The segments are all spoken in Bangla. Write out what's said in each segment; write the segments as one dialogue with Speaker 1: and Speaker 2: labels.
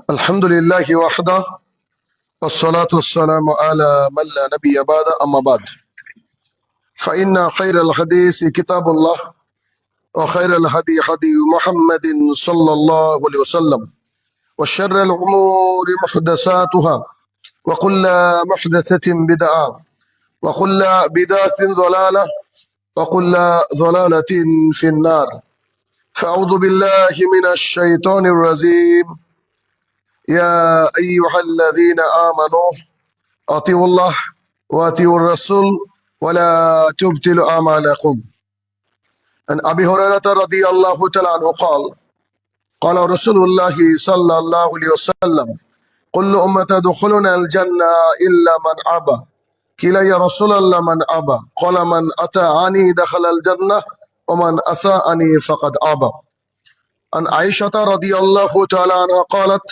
Speaker 1: الحمد لله وحده والصلاة والسلام على من لا نبي بعد أما بعد فإن خير الحديث كتاب الله وخير الهدي هدي محمد صلى الله عليه وسلم وشر الأمور محدثاتها وكل محدثة بدعة وكل بدعة ضلالة وكل ضلالة في النار فأعوذ بالله من الشيطان الرجيم يا أيها الذين آمنوا أطيعوا الله وأطيعوا الرسول ولا تبطلوا أعمالكم. عن أبي هريرة رضي الله تعالى عنه قال رسول الله صلى الله عليه وسلم كل أمة يدخلون الجنة إلا من أبى قيل يا رسول الله من أبى قال من أطاعني دخل الجنة ومن أساءني فقد أبى. عن عائشة رضي الله تعالى عنها قالت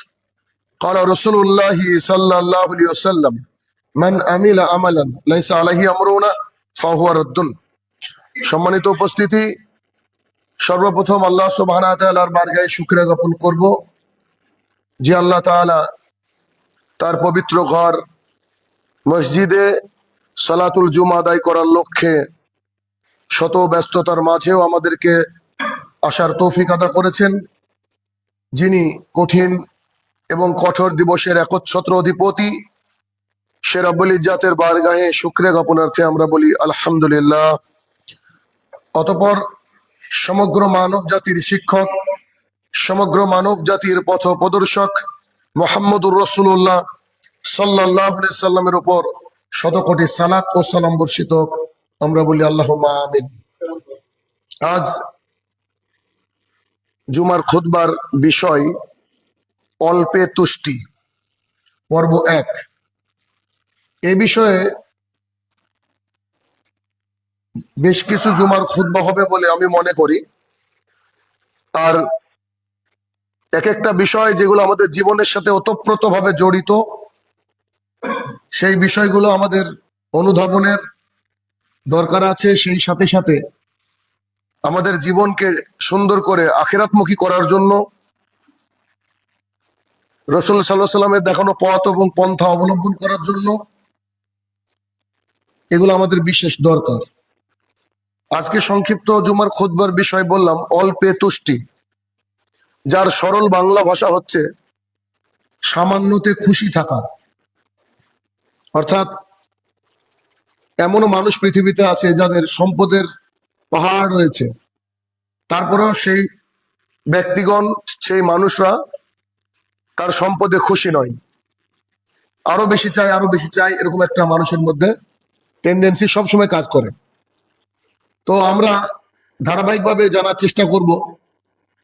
Speaker 1: قال رسول الله صلى الله عليه وسلم من عمل عملا ليس عليه أمرنا فهو رد. সম্মানিত উপস্থিতি, সর্বপ্রথম আল্লাহ সুবহানাহু ওয়া তাআলার বারগাহে শুকরিয়া জ্ঞাপন করব যে আল্লাহ তাআলা তার পবিত্র ঘর মসজিদে সালাতুল জুমা আদায় করার লক্ষ্যে শত ব্যস্ততার মাঝেও আমাদেরকে আসার তৌফিক আদা করেছেন। যিনি কঠিন এবং কঠোর দিবসের একচ্ছত্র অধিপতি সে রব্বুল ইজ্জাতের বারগাহে শুকরিয়া জ্ঞাপনার্থে আমরা বলি আলহামদুলিল্লাহ। অতঃপর সমগ্র মানব জাতির শিক্ষক, সমগ্র মানব জাতির পথ প্রদর্শক মুহাম্মদুর রাসূলুল্লাহ সাল্লাল্লাহু আলাইহি সাল্লামের উপর শতকোটি সালাত ও সালাম বর্ষিত আমরা বলি আল্লাহুম্মা আমিন। আজ জুমার খুতবার বিষয় অল্পে তুষ্টি, পর্ব 1। এই বিষয়ে বেশ কিছু জুমার খুতবা হবে বলে আমি মনে করি। আর এক একটা বিষয় যেগুলো আমাদের জীবনের সাথে ওতপ্রোতভাবে জড়িত, সেই বিষয়গুলো আমাদের অনুধাবনের দরকার আছে। সেই সাথে সাথে আমাদের জীবনকে সুন্দর করে আখিরাতমুখী করার জন্য রাসূল সাল্লাল্লাহু আলাইহি ওয়াসাল্লামের দেখানো পথ এবং পন্থা অবলম্বন করার জন্য এগুলো আমাদের বিশেষ দরকার। আজকে সংক্ষিপ্ত জুমার খুতবার বিষয় বললাম অল্পে তুষ্টি, যার সরল বাংলা ভাষা হচ্ছে সামান্যতে খুশি থাকা। অর্থাৎ এমনও মানুষ পৃথিবীতে আছে যাদের সম্পদের পাহাড় রয়েছে, তারপরেও সেই ব্যক্তিগণ, সেই মানুষরা তার সম্পদে খুশি নয়, আরো বেশি চাই, আরো বেশি চাই, এরকম একটা মানুষের মধ্যে টেন্ডেন্সি সবসময় কাজ করে। তো আমরা ধারাবাহিকভাবে জানার চেষ্টা করব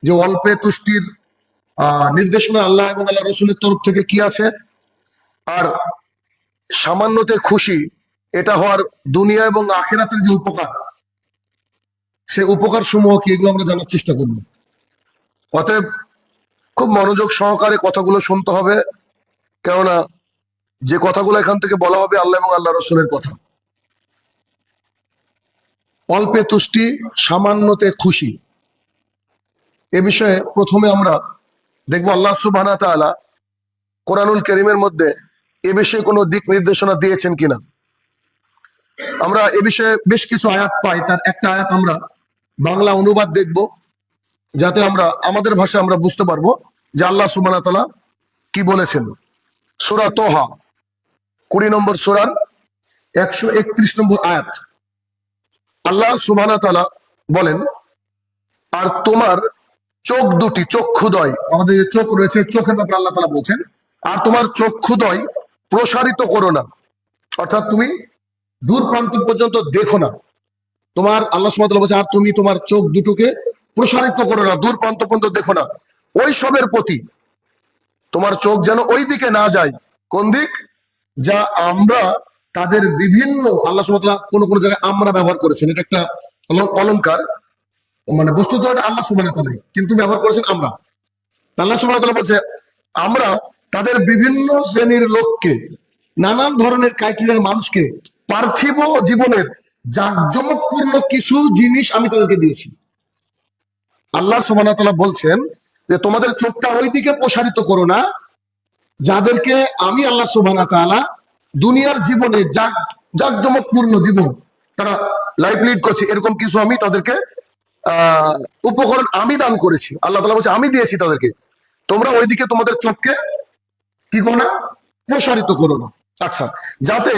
Speaker 1: যে অল্পে তুষ্টির নির্দেশনা আল্লাহ এবং আল্লাহ রসুলের তরফ থেকে কি আছে, আর সামান্যতে খুশি এটা হওয়ার দুনিয়া এবং আখিরাতের যে উপকার, সে উপকার সমূহ কি, এগুলো আমরা জানার চেষ্টা করব। অতএব খুব মনোযোগ সহকারে কথাগুলো শুনতে হবে, কেননা যে কথাগুলো এখান থেকে বলা হবে আল্লাহ এবং আল্লাহ রসুলের কথা। অল্পে তুষ্টি, সামান্যতে খুশি, এ বিষয়ে প্রথমে আমরা দেখব আল্লাহ সুবহানাহু ওয়া তাআলা কোরআনুল কারীমের মধ্যে এ বিষয়ে কোনো দিক নির্দেশনা দিয়েছেন কিনা। আমরা এ বিষয়ে বেশ কিছু আয়াত পাই, তার একটা আয়াত আমরা বাংলা অনুবাদ দেখব, যাতে আমরা আমাদের ভাষায় আমরা বুঝতে পারবো যে আল্লাহ সুবহানাহু ওয়া তাআলা কি বলেছেন। সূরা তোহা 20 নম্বর সূরার 131 নম্বর আয়াত। আল্লাহ সুবহানাহু ওয়া তাআলা বলেন, আর তোমার চোখ দুটি, চক্ষুদ্বয়, আমাদের যে চোখ রয়েছে চোখের ব্যাপারে আল্লাহ তাআলা বলছেন, আর তোমার চক্ষুদ্বয় প্রসারিত করো না, অর্থাৎ তুমি দূর প্রান্ত পর্যন্ত দেখো না। তোমার আল্লাহ সুবহানাহু ওয়া তাআলা বলছে আর তুমি তোমার চোখ দুটোকে প্রসারিত করো না, দূর প্রান্ত পর্যন্ত দেখো না। ওই সবের প্রতি তোমার চোখ যেন ওই দিকে না যায়। কোন দিক? যা আমরা তাদের বিভিন্ন, আল্লাহ সুবহানাহু ওয়া তাআলা কোন কোন জায়গায় আমরা ব্যবহার করেছেন, এটা একটা অলংকার, মানে বস্তুত এটা আল্লাহ সুবহানাহু ওয়া তাআলা কিন্তু ব্যবহার করেছেন আমরা। আল্লাহ সুবহানাহু ওয়া তাআলা বলছে আমরা তাদের বিভিন্ন শ্রেণীর লোককে, নানান ধরনের ক্রাইটেরিয়ার মানুষকে পার্থিব জীবনের জাঁকজমকপূর্ণ কিছু জিনিস আমি তাদেরকে দিয়েছি। আল্লাহ সুবহানাহু ওয়া তাআলা বলছেন যে তোমাদের চোখটা ওই দিকে প্রসারিত করো না যাদেরকে আমি আল্লাহ সুবহানাহু ওয়া তাআলা দুনিয়ার জীবনে জাকজমকপূর্ণ জীবন তারা লাইফ লিড করছে, এরকম কিছু আমি তাদেরকে উপকরণ আমি দান করেছি। আল্লাহ তাআলা বলছে আমি দিয়েছি তাদেরকে, তোমরা ওইদিকে তোমাদের চোখকে কি করো না, প্রসারিত করো না। আচ্ছা, যাতে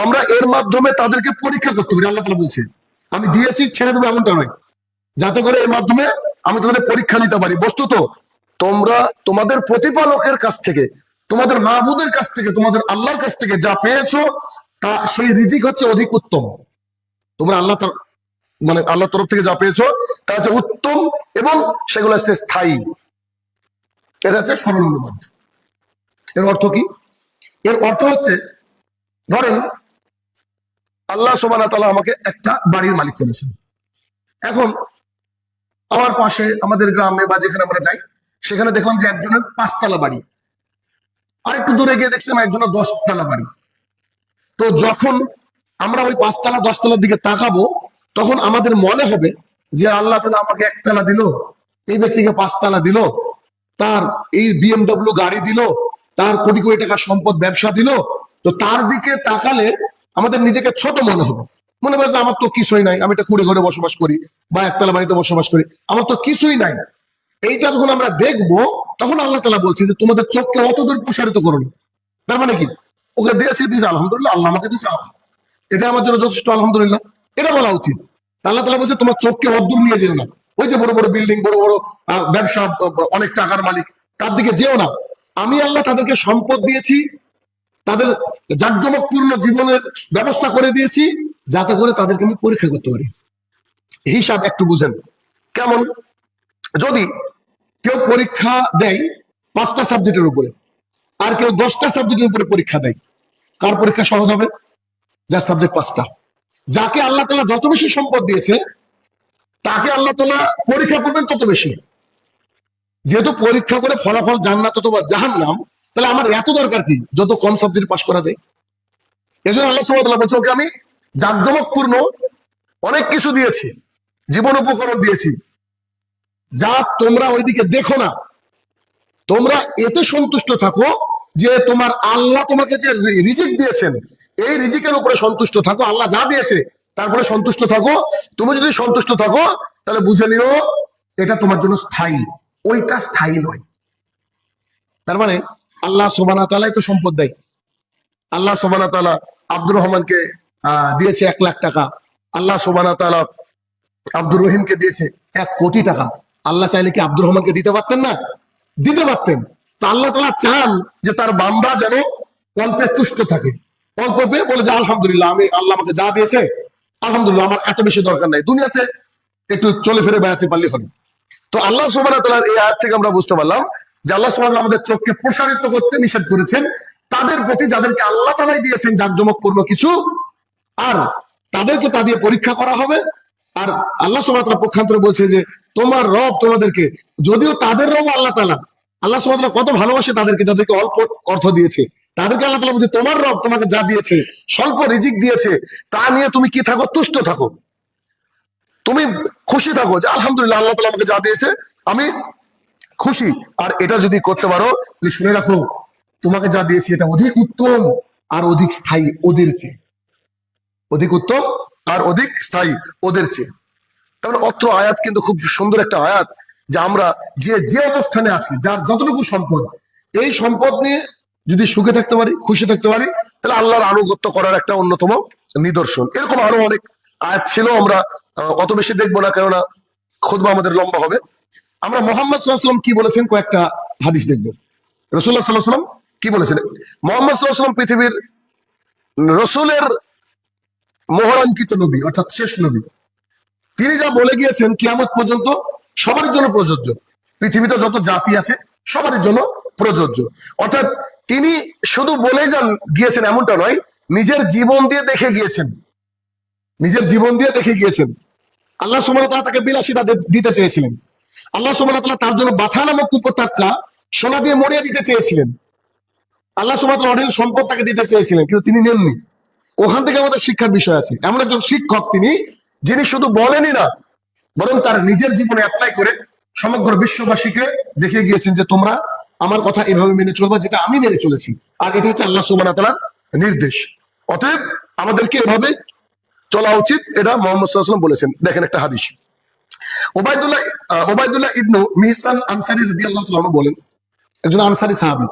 Speaker 1: আমরা এর মাধ্যমে তাদেরকে পরীক্ষা করতে পারি। আল্লাহ তাআলা বলছে আমি দিয়েছি ছেড়ে দেবো এমনটা নয়, যাতে করে এর মাধ্যমে আমি তোমাদের পরীক্ষা নিতে পারি। বস্তুত তোমরা তোমাদের প্রতিপালকের কাছ থেকে, তোমাদের মাহবুদের কাছ থেকে, তোমাদের আল্লাহর কাছ থেকে যা পেয়েছো তা সেই রিজিক হচ্ছে অধিক উত্তম। তোমরা মানে আল্লাহর তরফ থেকে যা পেয়েছো তা হচ্ছে উত্তম এবং সেগুলো হচ্ছে স্থায়ী। এটা হচ্ছে সরল অনুবাদ। এর অর্থ কি? এর অর্থ হচ্ছে, ধরেন আল্লাহ সুবহানাহু ওয়া তাআলা আমাকে একটা বাড়ির মালিক করেছেন। এখন আমার পাশে আমাদের গ্রামে বা যেখানে আমরা যাই সেখানে দেখলাম যে একজনের 5 তলা বাড়ি, আরেকটু দূরে গিয়ে দেখছিলাম একজনের 10 তলা বাড়ি। তো যখন আমরা ওই 5 তলা 10 তলার দিকে তাকাবো তখন আমাদের মনে হবে যে আল্লাহ তাআলা আমাকে 1 তলা দিল, এই ব্যক্তিকে 5 তলা দিল, তার এই BMW গাড়ি দিল, তার কোটি কোটি টাকা সম্পদ ব্যবসা দিল। তো তার দিকে তাকালে আমাদের নিজেকে ছোট মনে হবে, মনে হবে যে আমার তো কিছুই নাই, আমি একটা কুড়ে ঘরে বসবাস করি বা 1 তলা বাড়িতে বসবাস করি, আমার তো কিছুই নাই। এইটা যখন আমরা দেখবো তখন আল্লাহ তাআলা বলছে যে তোমাদের চোখকে অত দূর প্রসারিত করো না। তার মানে কি, ওকে দিয়েছে আলহামদুলিল্লাহ, আল্লাহ আমাকে দিয়েছে, এটা আমার জন্য যথেষ্ট, আলহামদুলিল্লাহ, এটা বলা উচিত। আল্লাহ তাআলা বলছে তোমার চোখকে অদূর নিয়ে যেও না, ওই যে বড় বড় বিল্ডিং, বড় বড় ব্যবসা, অনেক টাকার মালিক, তার দিকে যেও না। আমি আল্লাহ তাদেরকে সম্পদ দিয়েছি, তাদের জাঁকজমকপূর্ণ জীবনের ব্যবস্থা করে দিয়েছি, যাতে করে তাদেরকে আমি পরীক্ষা করতে পারি। হিসাব একটু বুঝেন কেমন, যদি কেউ পরীক্ষা দেয় 5টা সাবজেক্টের উপরে আর কেউ 10টা সাবজেক্টের উপরে পরীক্ষা দেয়, কার পরীক্ষা সহজ হবে? যার সাবজেক্ট 5টা। যাকে আল্লাহ তাআলা যত বেশি সম্পদ দিয়েছে তাকে আল্লাহ তাআলা পরীক্ষা করবেন তত বেশি। যেহেতু পরীক্ষা করে ফলাফল জান্নাত অথবা জাহান্নাম, তাহলে আমার এত দরকার কি যত কম সাবজেক্ট পাস করা যায়। এজন্য আল্লাহ সুবহানাহু ওয়া তাআলা বলছে ওকে আমি জাঁকজমকপূর্ণ অনেক কিছু দিয়েছি, জীবন উপকরণ দিয়েছি, যা তোমরা ওইদিকে দেখো না। তোমরা এতে সন্তুষ্ট থাকো যে তোমার আল্লাহ তোমাকে যে রিজিক দিয়েছেন এই রিজিকের উপরে সন্তুষ্ট থাকো। আল্লাহ যা দিয়েছে তারপরে সন্তুষ্ট থাকো। তুমি যদি সন্তুষ্ট থাকো তাহলে বুঝে নিও এটা তোমার জন্য স্থায়ী, ওইটা স্থায়ী নয়। তার মানে আল্লাহ সুবহানাহু ওয়া তাআলাই তো সম্পদ দেয়। আল্লাহ সুবহানাহু ওয়া তাআলা আব্দুর রহমানকে দিয়েছে 1 লাখ টাকা, আল্লাহ সুবহানাহু ওয়া তাআলা আব্দুর রহিমকে দিয়েছে 1 কোটি টাকা। আল্লাহ চাইলে কি আব্দুর রহমানকে দিতে পারতেন না? দিতে পারতেন। তো আল্লাহ তাআলা চান যে তার বান্দা যেন অল্পে তুষ্ট থাকে, অল্প পেয়ে বলে যে আলহামদুলিল্লাহ, আমি আল্লাহ আমাকে যা দিয়েছে আলহামদুলিল্লাহ, আমার এত বেশি দরকার নাই, দুনিয়াতে একটু চলে ফিরে বেড়াতে পারলে হলো। তো আল্লাহ সুবহানাহু ওয়া তাআলার এই আয়াত থেকে আমরা বুঝতে পারলাম যে আল্লাহ সুবহানাহু ওয়া তাআলা আমাদের চোখকে প্রসারিত করতে নিষেধ করেছেন তাদের প্রতি যাদেরকে আল্লাহ তাআলাই দিয়েছেন জাঁকজমকপূর্ণ কিছু, আর তাদেরকে তা দিয়ে পরীক্ষা করা হবে। আর আল্লাহ সুবহানাহু ওয়া তাআলা পক্ষান্তরে বলছে যে তোমার রব তোমাদেরকে, যদিও তাদের রব আল্লাহ তাআলা, আল্লাহ সুবহানাহু ওয়া তাআলা কত ভালোবাসে তাদেরকে, যাদেরকে অল্প অর্থ দিয়েছে, তাদেরকে আল্লাহ তাআলা বলছে তোমার রব তোমাকে যা দিয়েছে, স্বল্প রিজিক দিয়েছে, তা নিয়ে তুমি কি থাকো? তুষ্ট থাকো, তুমি খুশি থাকো যে আলহামদুলিল্লাহ আল্লাহ তাআলা আমাকে যা দিয়েছে আমি খুশি। আর এটা যদি করতে পারো যে শুনে রাখো তোমাকে যা দিয়েছি এটা অধিক উত্তম আর অধিক স্থায়ী ওদের চেয়ে, অধিক উত্তম আর অধিক স্থায়ী ওদের চেয়ে। তাহলে অত্র আয়াত কিন্তু খুব সুন্দর একটা আয়াত যে আমরা যে যে অবস্থানে আছি, যার যতটুকু সম্পদ, এই সম্পদ নিয়ে যদি সুখে থাকতে পারি, খুশি থাকতে পারি, তাহলে আল্লাহর আনুগত্য করার একটা অন্যতম নিদর্শন। এরকম আরো অনেক আয়াত ছিল, আমরা অত বেশি দেখবো না, কেননা খুতবা আমাদের লম্বা হবে। আমরা মুহাম্মদ সাল্লাল্লাহু আলাইহি ওয়াসাল্লাম কি বলেছেন কয়েকটা হাদিস দেখবো। রাসূলুল্লাহ সাল্লাল্লাহু আলাইহি ওয়াসাল্লাম কি বলেছেন? মুহাম্মদ সাল্লাল্লাহু আলাইহি ওয়াসাল্লাম পৃথিবীর রসুলের মোহরাঙ্কিত নবী, অর্থাৎ শেষ নবী। তিনি যা বলে গিয়েছেন কিয়ামত পর্যন্ত সবার জন্য প্রযোজ্য, পৃথিবীতে যত জাতি আছে সবার জন্য প্রযোজ্য। অর্থাৎ তিনি শুধু বলে যান গিয়েছেন এমনটা নয়, নিজের জীবন দিয়ে দেখে গিয়েছেন, নিজের জীবন দিয়ে দেখে গিয়েছেন। আল্লাহ সুবহানাহু ওয়া তাআলা তাকে বিলাসিতা দিতে চেয়েছিলেন। আল্লাহ সুবহানাহু ওয়া তাআলা তার জন্য বাথা নামক উপত্যকা সোনা দিয়ে মরিয়ে দিতে চেয়েছিলেন। আল্লাহ সুবহানাহু ওয়া তাআলা অঢেল সম্পদ তাকে দিতে চেয়েছিলেন, কিন্তু তিনি নেননি। ওখান থেকে আমাদের শিক্ষার বিষয় আছে। এমন একজন শিক্ষক তিনি, যিনি শুধু বলেনই না, বরং তার নিজের জীবনে অ্যাপ্লাই করে সমগ্র বিশ্ববাসীকে দেখিয়ে গিয়েছেন যে তোমরা আমার কথা এভাবে মেনে চলবা যেটা আমি মেনে চলেছি, আর এটা হচ্ছে আল্লাহ সুবহানাহু ওয়া তাআলার নির্দেশ। অতএব আমাদেরকে এভাবে চলা উচিত, এটা মুহাম্মদ সাল্লাল্লাহু আলাইহি ওয়াসাল্লাম বলেছেন। দেখেন একটা হাদিস, ওবায়দুল্লাহ ইবনু মিহসান আনসারী রাদিয়াল্লাহু তাআলা বলেন, একজন আনসারী সাহাবী।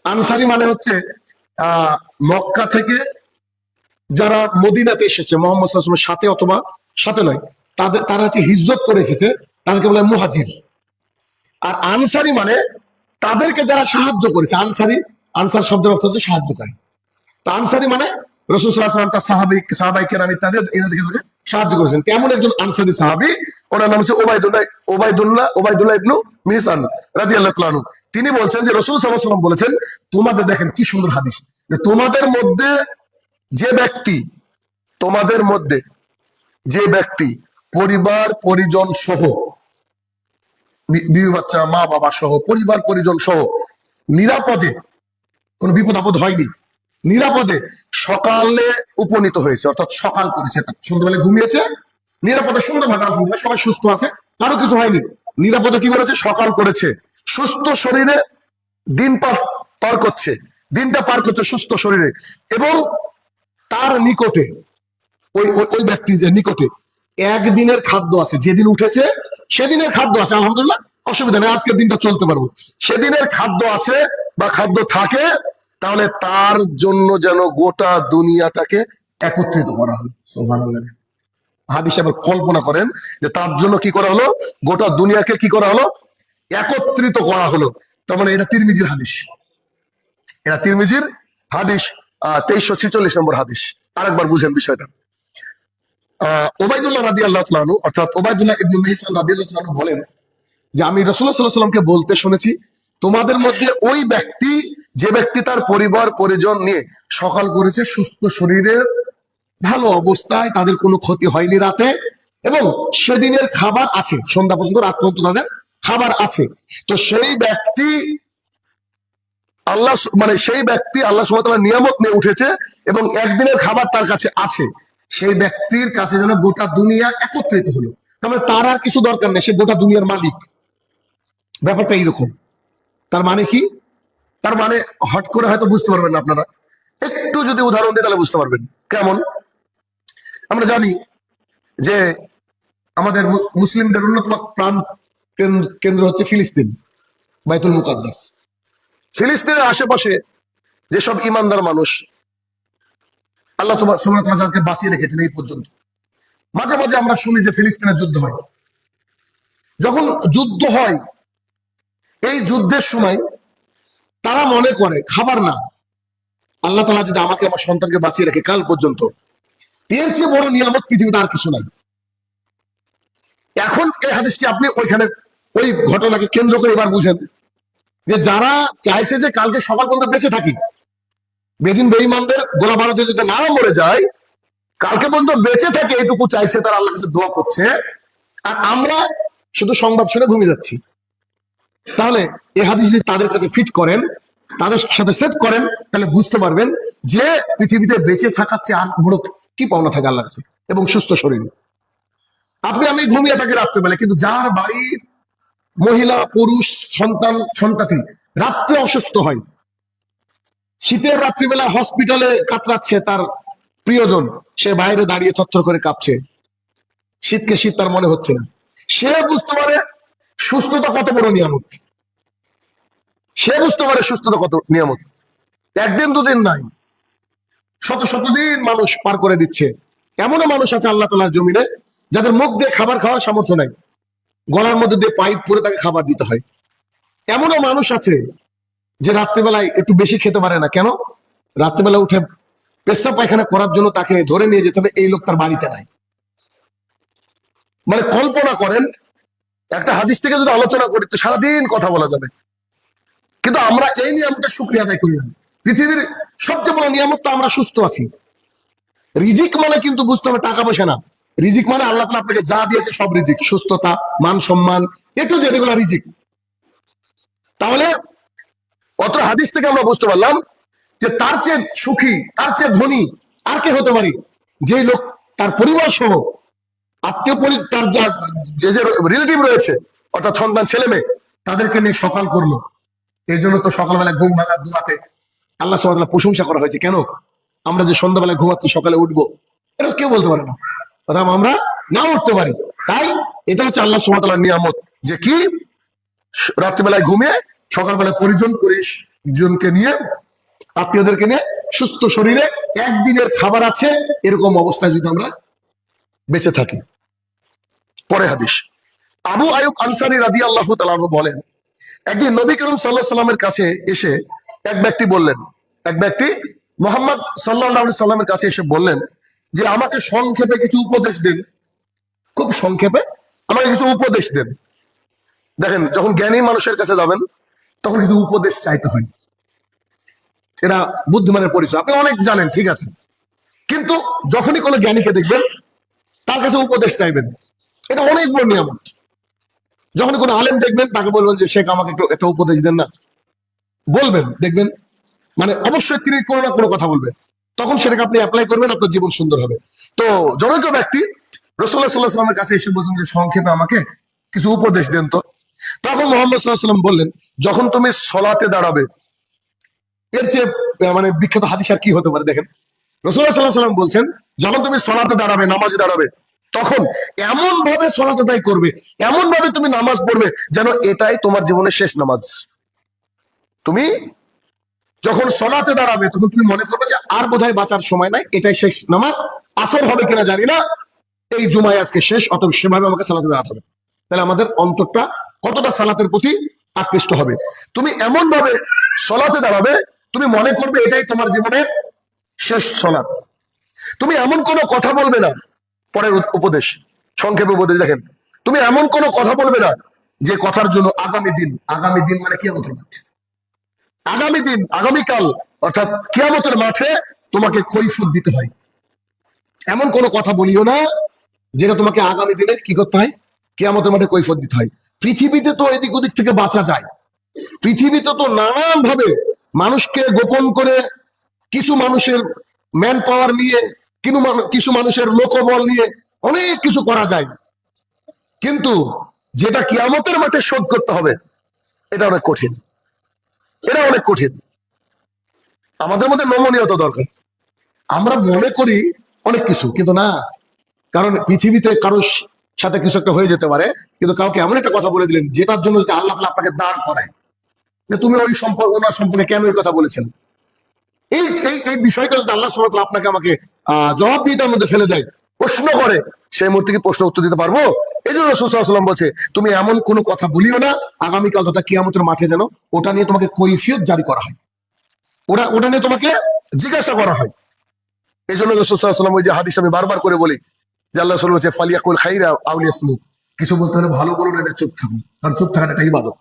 Speaker 1: আনসারী মানে হচ্ছে মক্কা থেকে যারা মদিনাতে এসেছে মুহাম্মদ সাল্লাল্লাহু আলাইহি ওয়াসাল্লামের সাথে অথবা সাথে নয়, তারা হচ্ছে হিজরত করে রেখেছে, তাদেরকে বলে মুহাজির। আর আনসারী মানে তাদেরকে যারা সাহায্য করেছে। আনসার শব্দের অর্থ হচ্ছে সাহায্যকারী। তো আনসারী মানে রাসূল সাল্লাল্লাহু আলাইহি ওয়াসাল্লাম তার সাহাবায়ে কেরাম ইত্যাদি এনাদেরকে সাহায্য করেছেন। তেমন একজন আনসারী সাহাবী, ওনার নাম হচ্ছে ওবায়দুল্লাহ ইবনু মিহসান রাদিয়াল্লাহু তাআলা আনহু। তিনি বলছেন যে রাসূল সাল্লাল্লাহু আলাইহি ওয়াসাল্লাম বলেছেন, তোমাদের, দেখেন কি সুন্দর হাদিস, যে তোমাদের মধ্যে যে ব্যক্তি পরিবার পরিজন সহ, বিবি বাচ্চা মা বাবা সহ পরিবার পরিজন সহ নিরাপদে, কোনো বিপদ আপদ হয়নি, নিরাপদে সকালে উপনীত হয়েছে, অর্থাৎ সকাল করেছে, সন্ধ্যাবেলা ঘুমিয়েছে নিরাপদে সুন্দরভাবে, আলহামদুলিল্লাহ সবাই সুস্থ আছে, কারো কিছু হয়নি, নিরাপদে কি করেছে, সকাল করেছে, সুস্থ শরীরে দিনটা পার করছে সুস্থ শরীরে, এবং তার নিকটে ওই ব্যক্তির নিকটে একদিনের খাদ্য আছে, যেদিন উঠেছে সেদিনের খাদ্য আছে, আলহামদুলিল্লাহ অসুবিধা নেই, আজকের দিনটা চলতে পারবো, সেদিনের খাদ্য আছে বা খাদ্য থাকে, তাহলে তার জন্য যেন গোটা দুনিয়াটাকে একত্রিত করা হলো। সুবহানাল্লাহ। হাদিস আবার কল্পনা করেন যে তার জন্য কি করা হলো, গোটা দুনিয়াকে কি করা হলো, একত্রিত করা হলো। তার মানে এটা তিরমিজির হাদিস, 2346 নম্বর হাদিস। আরেকবার বুঝেন বিষয়টা। ওবায়দুল্লাহ রাদিয়াল্লাহু তাআলা আনহু, অর্থাৎ ওবায়দুল্লাহ ইবনু মিহসান রাদিয়াল্লাহু তাআলা আনহু বলেন যে আমি রাসূলুল্লাহ সাল্লাল্লাহু আলাইহি ওয়াসাল্লামকে বলতে শুনেছি, তোমাদের মধ্যে ওই ব্যক্তি, যে ব্যক্তি তার পরিবার পরিজন নিয়ে সকাল করেছে সুস্থ শরীরে, ভালো অবস্থায়, তাদের কোনো ক্ষতি হয়নি রাতে, এবং সেদিনের খাবার আছে, সন্ধ্যা পর্যন্ত, রাত পর্যন্ত তাদের খাবার আছে, তো সেই ব্যক্তি আল্লাহ সুবহানাহু ওয়া তাআলার নিয়ামত নিয়ে উঠেছে এবং একদিনের খাবার তার কাছে আছে, সেই ব্যক্তির কাছে যেন গোটা দুনিয়া একত্রিত হলো। তার মানে তার আর কিছু দরকার নেই, সে গোটা দুনিয়ার মালিক। ব্যাপারটা এইরকম। তার মানে কি? তার মানে হট করে হয়তো বুঝতে পারবেন না আপনারা, একটু যদি উদাহরণ দিই তাহলে বুঝতে পারবেন। কেমন? আমরা জানি যে আমাদের মুসলিমদের অন্যতম প্রাণ কেন্দ্র হচ্ছে ফিলিস্তিন, বাইতুল মুকাদ্দাস। ফিলিস্তিনের আশেপাশে যেসব ইমানদার মানুষ আল্লাহ সুবহানাহু ওয়া তাআলা বাঁচিয়ে রেখেছেন এই পর্যন্ত, মাঝে মাঝে আমরা শুনি যে ফিলিস্তিনের যুদ্ধ হয়। যখন যুদ্ধ হয়, এই যুদ্ধের সময় তারা মনে করে খাবার না, আল্লাহ তাআলা যদি আমাকে আমার সন্তানকে বাঁচিয়ে রাখে কাল পর্যন্ত, এর চেয়ে বড় নিয়ামত পৃথিবীতে আর কিছু নাই। এখন এই হাদিসটি আপনি ওই ঘটনাকে কেন্দ্র করে এবার বুঝেন যে যারা চাইছে যে কালকে সকাল পর্যন্ত বেঁচে থাকি, বেদিন বেঈমানদের গোলা বারুদে যদি না মরে যায়, কালকে পর্যন্ত বেঁচে থাকে এইটুকু চাইছে, তারা আল্লাহর কাছে দোয়া করছে, আর আমরা শুধু সংবাদ শুনে ঘুমিয়ে যাচ্ছি। তাহলে এই হাদিস যদি তাদের কাছে ফিট করেন, তাদের সাথে সেট করেন, তাহলে বুঝতে পারবেন যে পৃথিবীতে বেঁচে থাকার চেয়ে আর বড় কি পাওনা থাকে আল্লাহর কাছে, এবং সুস্থ শরীর। আমি ঘুমিয়ে থাকি রাত্রেবেলা, কিন্তু যার বাড়ির মহিলা পুরুষ সন্তাতি রাত্রে অসুস্থ হয়, শীতের রাত্রিবেলা হসপিটালে কাতরাচ্ছে তার প্রিয়জন, সে বাইরে দাঁড়িয়ে থরথর করে কাঁপছে, শীতকে শীত তার মনে হচ্ছে না, সে বুঝতে পারে সুস্থতা কত বড় নিয়ামত। একদিন দুদিন নাই, শত শত দিন মানুষ পার করে দিচ্ছে। এমনও মানুষ আছে আল্লাহ তাআলার জমিনে যাদের মুখ দিয়ে খাবার খাওয়ার সামর্থ্য নাই, গলার মধ্যে দিয়ে পাইপ পুরে তাকে খাবার দিতে হয়। এমনও মানুষ আছে যে রাত্রিবেলায় একটু বেশি খেতে পারে না। কেন? রাত্রিবেলা উঠে পেশাব পায়খানা করার জন্য তাকে ধরে নিয়ে যেতে হবে, এই লোক তার বাড়িতে নাই। মানে কল্পনা করেন, একটা হাদিস থেকে যদি আলোচনা করি তো সারাদিন কথা বলা যাবে, কিন্তু আমরা এই নিয়ামতের শুকরিয়া আদায় করি না। পৃথিবীর সবচেয়ে বড় নিয়ামত তো আমরা সুস্থ আছি। রিজিক মানে কিন্তু বুঝতে হবে টাকা পয়সা না, রিজিক মানে আল্লাহ তাআলা আপনাকে যা দিয়েছে সব রিজিক, সুস্থতা, মান সম্মান, একটু যেগুলো রিজিক। তাহলে অত হাদিস থেকে আমরা বুঝতে পারলাম যে তার চেয়ে সুখী, তার চেয়ে ধনী আর কে হতে পারে, যে লোক তার পরিবার সহ আত্মীয় তার যে রিলেটিভ রয়েছে, অর্থাৎ সন্তান ছেলে মেয়ে, তাদেরকে নিয়ে সকাল করলো, এই জন্য তো সকালবেলা ঘুম ভাঙার দোয়াতে আল্লাহ সুবহানাহু ওয়া তাআলা প্রশংসা করা হয়েছে। কেন? আমরা যে সন্ধ্যাবেলায় ঘুমাচ্ছি সকালে উঠবো, এটা কেউ বলতে পারে না, অথবা আমরা না উঠতে পারি। তাই এটা হচ্ছে আল্লাহ সুবহানাহু ওয়া তাআলার নিয়ামত, যে কি রাত্রিবেলায় ঘুমিয়ে সকালবেলায় পরিজনকে নিয়ে, আত্মীয়দেরকে নিয়ে সুস্থ শরীরে একদিনের খাবার আছে এরকম অবস্থায় যদি আমরা বেঁচে থাকি। পরে হাদিস, আবু আয়ুব আনসারী রাদিয়াল্লাহু তাআলা আনহু বলেন, একদিন নবী করিম সাল্লাল্লাহু আলাইহি সাল্লামের কাছে এসে এক ব্যক্তি মুহাম্মদ সাল্লাল্লাহু আলাইহি সাল্লামের কাছে এসে বললেন যে আমাকে সংক্ষেপে কিছু উপদেশ দিন, খুব সংক্ষেপে আমাকে কিছু উপদেশ দেন। দেখেন, যখন জ্ঞানী মানুষের কাছে যাবেন তখন কিছু উপদেশ চাইতে হয়, এরা বুদ্ধিমানের পরিচয়। আপনি অনেক জানেন, ঠিক আছে, কিন্তু যখনই কোনো জ্ঞানীকে দেখবেন তার কাছে উপদেশ চাইবেন, এটা অনেক বড় নিয়ামত। যখন কোনো আলেম দেখবেন তাকে বলবেন যে শেখ আমাকে একটু একটা উপদেশ দেন না, বলবেন, দেখবেন মানে অবশ্যই তিনি কোনো না কোনো কথা বলবেন, তখন সেটাকে আপনি অ্যাপ্লাই করবেন, আপনার জীবন সুন্দর হবে। তো জনৈক ব্যক্তি রাসূলুল্লাহ সাল্লাল্লাহু আলাইহি ওয়াসাল্লামের কাছে এসে বলছেন যে সংক্ষেপে আমাকে কিছু উপদেশ দেন তো। তখন মুহাম্মদ সাল্লাল্লাহু আলাইহি ওয়াসাল্লাম বললেন, যখন তুমি সলাতে দাঁড়াবে, এর চেয়ে মানে বিখ্যাত হাদিস আর কি হতে পারে। দেখেন, রাসূলুল্লাহ সাল্লাল্লাহু আলাইহি ওয়াসাল্লাম বলছেন, যখন তুমি সলাতে দাঁড়াবে, নামাজে দাঁড়াবে, তখন এমন ভাবে সলাত আদায় করবে, এমন ভাবে তুমি নামাজ পড়বে যেন এটাই তোমার জীবনের শেষ নামাজ। তুমি যখন সলাতে দাঁড়াবে তখন তুমি মনে করবে যে আর বোধহয় বাঁচার সময় নাই, এটাই শেষ নামাজ, আসর হবে কিনা জানি না, এই জুমায় আজকে শেষ, অতএব সেভাবে আমাকে সালাতে দাঁড়াতে হবে। তাহলে আমাদের অন্তরটা কতটা সালাতের প্রতি আকৃষ্ট হবে। তুমি এমন ভাবে সলাতে দাঁড়াবে, তুমি মনে করবে এটাই তোমার জীবনের শেষ সলাত। তুমি এমন কোনো কথা বলবে না, পরের উপদেশ, সংক্ষেপে উপদেশ দেখেন, তুমি এমন কোনো কথা বলবে না যে কথার জন্য আগামী দিন মানে কিয়ামতের মাঠ, আগামী দিন, আগামীকাল অর্থাৎ কিয়ামতের মাঠে তোমাকে কৈফিয়ত দিতে হয়। এমন কোনো কথা বলিও না যেটা তোমাকে আগামী দিনে কি করতে হয়, কিয়ামতের মাঠে কৈফিয়ত দিতে হয়। পৃথিবীতে তো এদিক ওদিক থেকে বাঁচা যায়, পৃথিবীতে তো নানান ভাবে মানুষকে গোপন করে, কিছু মানুষের ম্যান পাওয়ার নিয়ে, কিছু মানুষের লোকবল নিয়ে অনেক কিছু করা যায়, কিন্তু যেটা কিয়ামতের মাঠে শোধ করতে হবে এটা অনেক কঠিন, এটা অনেক কঠিন। আমাদের মধ্যে নমনীয়তা দরকার। আমরা মনে করি অনেক কিছু, কিন্তু না, কারণ পৃথিবীতে কারোর সাথে কিছু একটা হয়ে যেতে পারে, কিন্তু কাউকে এমন একটা কথা বলে দিলেন যেটার জন্য যদি আল্লাহ তাআলা আপনাকে দাঁড় করায় যে তুমি ওই সম্পর্ক, ওনার সম্পর্কে কেন এই কথা বলেছেন, এই এই এই বিষয়টা যদি আল্লাহ সুবহানাহু ওয়া তাআলা আপনাকে আমাকে জবাবদিহিতার মধ্যে ফেলে দেয়, প্রশ্ন করে, সেই মুহূর্তে কি প্রশ্ন উত্তর দিতে পারবো? এই জন্য রাসূল সাল্লাল্লাহু আলাইহি ওয়াসাল্লাম বলছে, তুমি এমন কোনো কথা বলিও না আগামীকাল তথা কিয়ামতের মাঠে যেন ওটা নিয়ে তোমাকে কৈফিয়ত জারি করা হয়, ওটা নিয়ে তোমাকে জিজ্ঞাসা করা হয়। এই জন্য রাসূল সাল্লাল্লাহু আলাইহি ওয়াসাল্লাম ওই যে হাদিস আমি বারবার করে বলি যে আল্লাহ রাসূল বলছে ফালিয়াকুল খাইরা আও লিয়াসমুত, কিছু বলতে হলে ভালো বলুন, এটা চুপ থাকুন, কারণ চুপ থাকাটা একটা ইবাদত,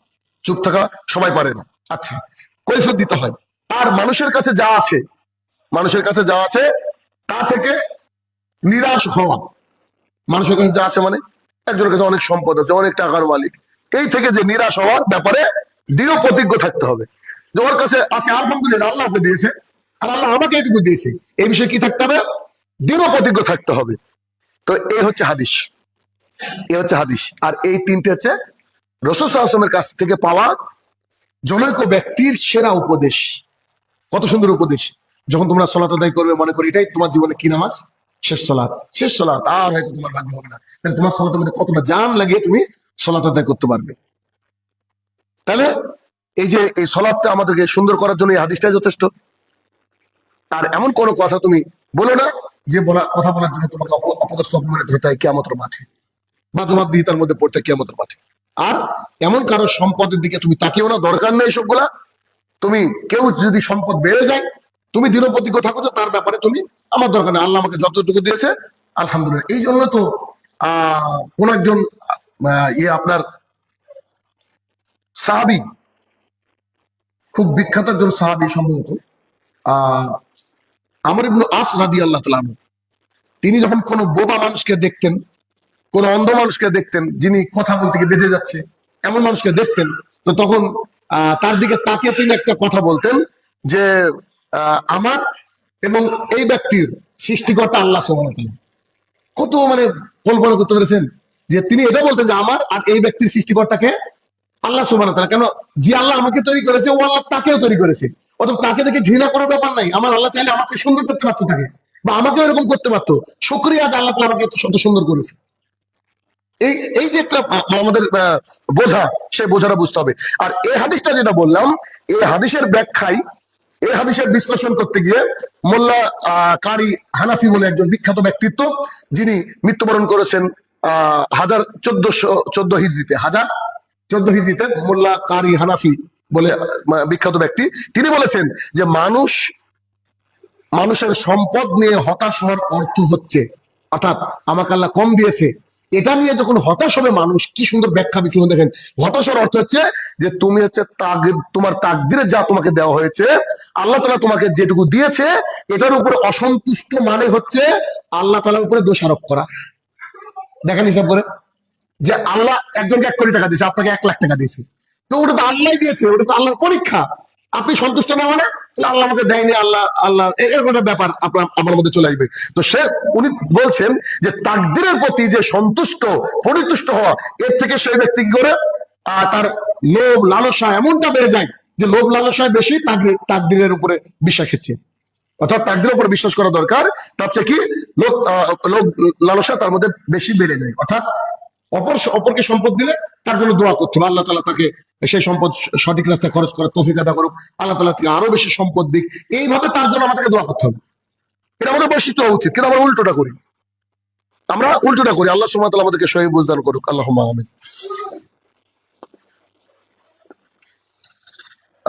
Speaker 1: চুপ থাকা সবাই পারে না। আচ্ছা, কৈফিয়ত দিতে হয়। আর মানুষের কাছে যা আছে তা থেকে নিরাশ হওয়া, মানুষের কাছে যা আছে মানে একজনের কাছে অনেক সম্পদ আছে, অনেক টাকার মালিক, এই থেকে যে নিরাশ হওয়ার ব্যাপারে দৃঢ় প্রতিজ্ঞ থাকতে হবে যে ওর কাছে আছে আলহামদুলিল্লাহ, আল্লাহ ওকে দিয়েছে আর আল্লাহ আমাকে এটুকু দিয়েছে, এই বিষয়ে কি থাকতে হবে, দৃঢ় প্রতিজ্ঞ থাকতে হবে। তো এই হচ্ছে হাদিস, আর এই তিনটে হচ্ছে রাসূল সাল্লাল্লাহু আলাইহি ওয়াসাল্লামের কাছ থেকে পাওয়া জনৈক ব্যক্তির সেরা উপদেশ। কত সুন্দর উপদেশ! যখন তোমরা সালাত আদায় করবে মনে করো এটাই তোমার জীবনে কি নামাজ, শেষ সালাত, আর হয়তো তোমার ভাগ্য হবে না, তাহলে তোমার সালাতের মধ্যে কতটা জান লাগিয়ে তুমি সালাত আদায় করতে পারবে। তাহলে এই যে এই সালাতটা আমাদেরকে সুন্দর করার জন্য এই হাদিসটাই যথেষ্ট। আর এমন কোনো কথা তুমি বলো না যে কথা বলার জন্য তোমাকে অপদস্থ, অপমানিত হতে হয় কিয়ামতের মাঠে, বা জবাবদিহিতার মধ্যে পড়তে হয় কিয়ামতের মাঠে। আর এমন কারো সম্পদের দিকে তুমি তাকিও না, দরকার নেই সবগুলা। তুমি কেউ যদি সম্পদ বেড়ে যায়, তুমি দৃঢ় প্রতিজ্ঞ থাকো যে তার ব্যাপারে তুমি, আমার দরকার নেই, আল্লাহ আমাকে যতটুকু দিয়েছে আলহামদুলিল্লাহ। এই জন্য তো কোন একজন আপনার সাহাবী, খুব বিখ্যাত একজন সাহাবী, সম্ভবত আমর ইবনে আস রাদিয়াল্লাহু তাআলা আনহু, তিনি যখন কোনো বোবা মানুষকে দেখতেন, কোন অন্ধ মানুষকে দেখতেন যিনি কথা বলতে গিয়ে বেঁধে যাচ্ছে, এমন মানুষকে দেখতেন, তো তখন তার দিকে তাকিয়ে তিনি একটা কথা বলতেন যে আমার এবং এই ব্যক্তির সৃষ্টিকর্তা আল্লাহ সুবহানাহু ওয়া তাআলা। কত মানে কল্পনা করতে পেরেছেন যে তিনি এটা বলতেন যে আমার আর এই ব্যক্তির সৃষ্টিকর্তাকে আল্লাহ সুবহানাহু ওয়া তাআলা। কেন? যে আল্লাহ আমাকে তৈরি করেছে ও আল্লাহ তাকেও তৈরি করেছে। অথবা তাকে দেখে ঘৃণা করার ব্যাপার নাই। আমার আল্লাহ চাইলে আমার চেয়ে সুন্দর করতে পারতো তাকে, বা আমাকেও এরকম করতে পারতো। শুকরিয়া যে আল্লাহ তাআলা আমাকে এত সুন্দর করেছে। এই এই যে একটা আমাদের বোঝা, সেই বোঝাটা বুঝতে হবে। আর এই হাদিসটা যেটা বললাম, এই হাদিসের ব্যাখ্যায়, এই হাদিসের বিশ্লেষণ করতে গিয়ে মোল্লা কারি হানাফি বলে একজন বিখ্যাত ব্যক্তিত্ব, যিনি মৃত্যুবরণ করেছেন 1414 হিজরিতে, 1014 হিজরিতে, মোল্লা কারি হানাফি বলে বিখ্যাত ব্যক্তি, তিনি বলেছেন যে মানুষের সম্পদ নিয়ে হতাশ হওয়ার অর্থ হচ্ছে, অর্থাৎ আমাকে আল্লাহ কম দিয়েছে, এটা নিয়ে যখন হতাশ হবে মানুষ, কি সুন্দর ব্যাখ্যা বিশ্লেষণ দেখেন। হতাশার অর্থ হচ্ছে যে তুমি হচ্ছে তোমার তাকদিরে যা তোমাকে দেওয়া হয়েছে, আল্লাহ তাআলা তোমাকে যেটুকু দিয়েছে এটার উপর অসন্তুষ্ট, মানে হচ্ছে আল্লাহ তাআলার উপরে দোষারোপ করা। দেখেন হিসাব করে, যে আল্লাহ একজনকে 1 কোটি টাকা দিয়েছে, আপনাকে 1 লাখ টাকা দিয়েছে, তো ওটা তো আল্লাহ দিয়েছে, ওটা তো আল্লাহর পরীক্ষা। আপনি সন্তুষ্ট না মানে আল্লাহ আমাকে দেয়নি, আল্লাহ এরকম একটা ব্যাপার আপনার আমার মধ্যে চলে আসবে। তো উনি বলছেন যে তাকদীরের প্রতি যে সন্তুষ্ট, পরিতুষ্ট হওয়া, এর থেকে সেই ব্যক্তি কি করে তার লোভ লালসা এমনটা বেড়ে যায় যে লোভ লালসায় বেশি তাকদীরের উপরে বিশ্বাস খেচ্ছে। অর্থাৎ তাকদীরের উপরে বিশ্বাস করা দরকার, তার চেয়ে কি লোভ লালসা তার মধ্যে বেশি বেড়ে যায়। অর্থাৎ অপরকে সম্পদ দিলে তার জন্য দোয়া করতে হবে, আল্লাহ তাআলা তাকে সেই সম্পদ সঠিক রাস্তায় খরচ করার তৌফিক আদা করুক, আল্লাহ তাআলা তাকে আরো বেশি সম্পদ দিক, এইভাবে তার জন্য আমাদেরকে দোয়া করতে হবে। এটা আমাদের বৈশিষ্ট্য হওয়া উচিত। কিন্তু আমরা উল্টোটা করি, আল্লাহ সুবহানাহু ওয়া তাআলা আমাদেরকে সহি বুঝদান করুক, আল্লাহুম্মা আমিন।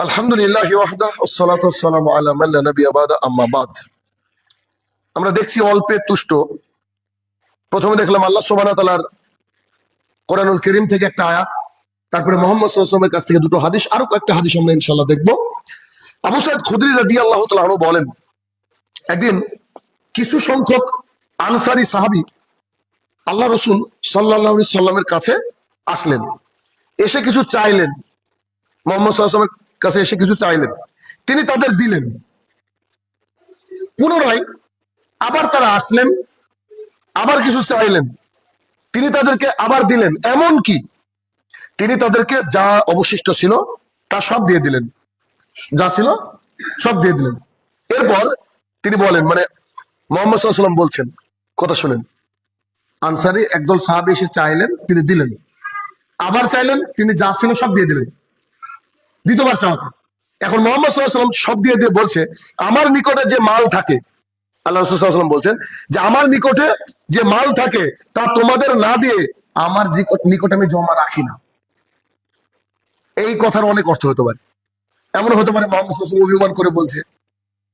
Speaker 1: আলহামদুলিল্লাহি ওয়াহদাহু ওয়াসসালাতু ওয়াসসালামু আলা মান লা নাবিয়্যা বা'দা, আম্মা বা'দ। আমরা দেখছি অল্পে তুষ্ট। প্রথমে দেখলাম আল্লাহ সুবহানাহু ওয়া তাআলার কোরআনুল কারীম থেকে একটা আয়াত, তারপরে মুহাম্মদ সাল্লাল্লাহু আলাইহি ওয়াসাল্লামের কাছ থেকে 2টো হাদিস, আরো কয়েকটা হাদিস আমরা ইনশাআল্লাহ দেখবো। আবু সাঈদ খুদরি রাদিয়াল্লাহু তাআলা আনহু বলেন, একদিন কিছু সংখ্যক আনসারী সাহাবী আল্লাহ রাসূল সাল্লাল্লাহু আলাইহি সাল্লামের কাছে আসলেন, এসে কিছু চাইলেন, মুহাম্মদ সাল্লাল্লাহু আলাইহি ওয়াসাল্লামের কাছে এসে কিছু চাইলেন, তিনি তাদের দিলেন। পুনরায় আবার তারা আসলেন, আবার কিছু চাইলেন, তিনি তাদেরকে আবার দিলেন। এমন কি তিনি তাদেরকে যা অবশিষ্ট ছিল তা সব দিয়ে দিলেন, যা ছিল সব দিয়ে দিলেন। এরপর তিনি বলেন, মানে মুহাম্মদ সাল্লাল্লাহু আলাইহি ওয়াসাল্লাম বলছেন, কথা শুনেন, আনসারী একদল সাহাবী এসে চাইলেন, তিনি দিলেন, আবার চাইলেন, তিনি যা ছিল সব দিয়ে দিলেন, দ্বিতীয়বার চাওয়াতে। এখন মুহাম্মদ সাল্লাল্লাহু আলাইহি ওয়াসাল্লাম সব দিয়ে দিয়ে বলছে, আমার নিকটে যে মাল থাকে, আল্লাহ রাসূল সাল্লাল্লাহু আলাইহি ওয়াসাল্লাম বলছেন যে আমার নিকটে যে মাল থাকে তা তোমাদের না দিয়ে আমার নিকটে আমি জমা রাখি না। এই কথার অনেক অর্থ হতে পারে। এমন হতে পারে মুহাম্মদ সাল্লাল্লাহু আলাইহি ওয়াসাল্লাম অভিমান করে বলছে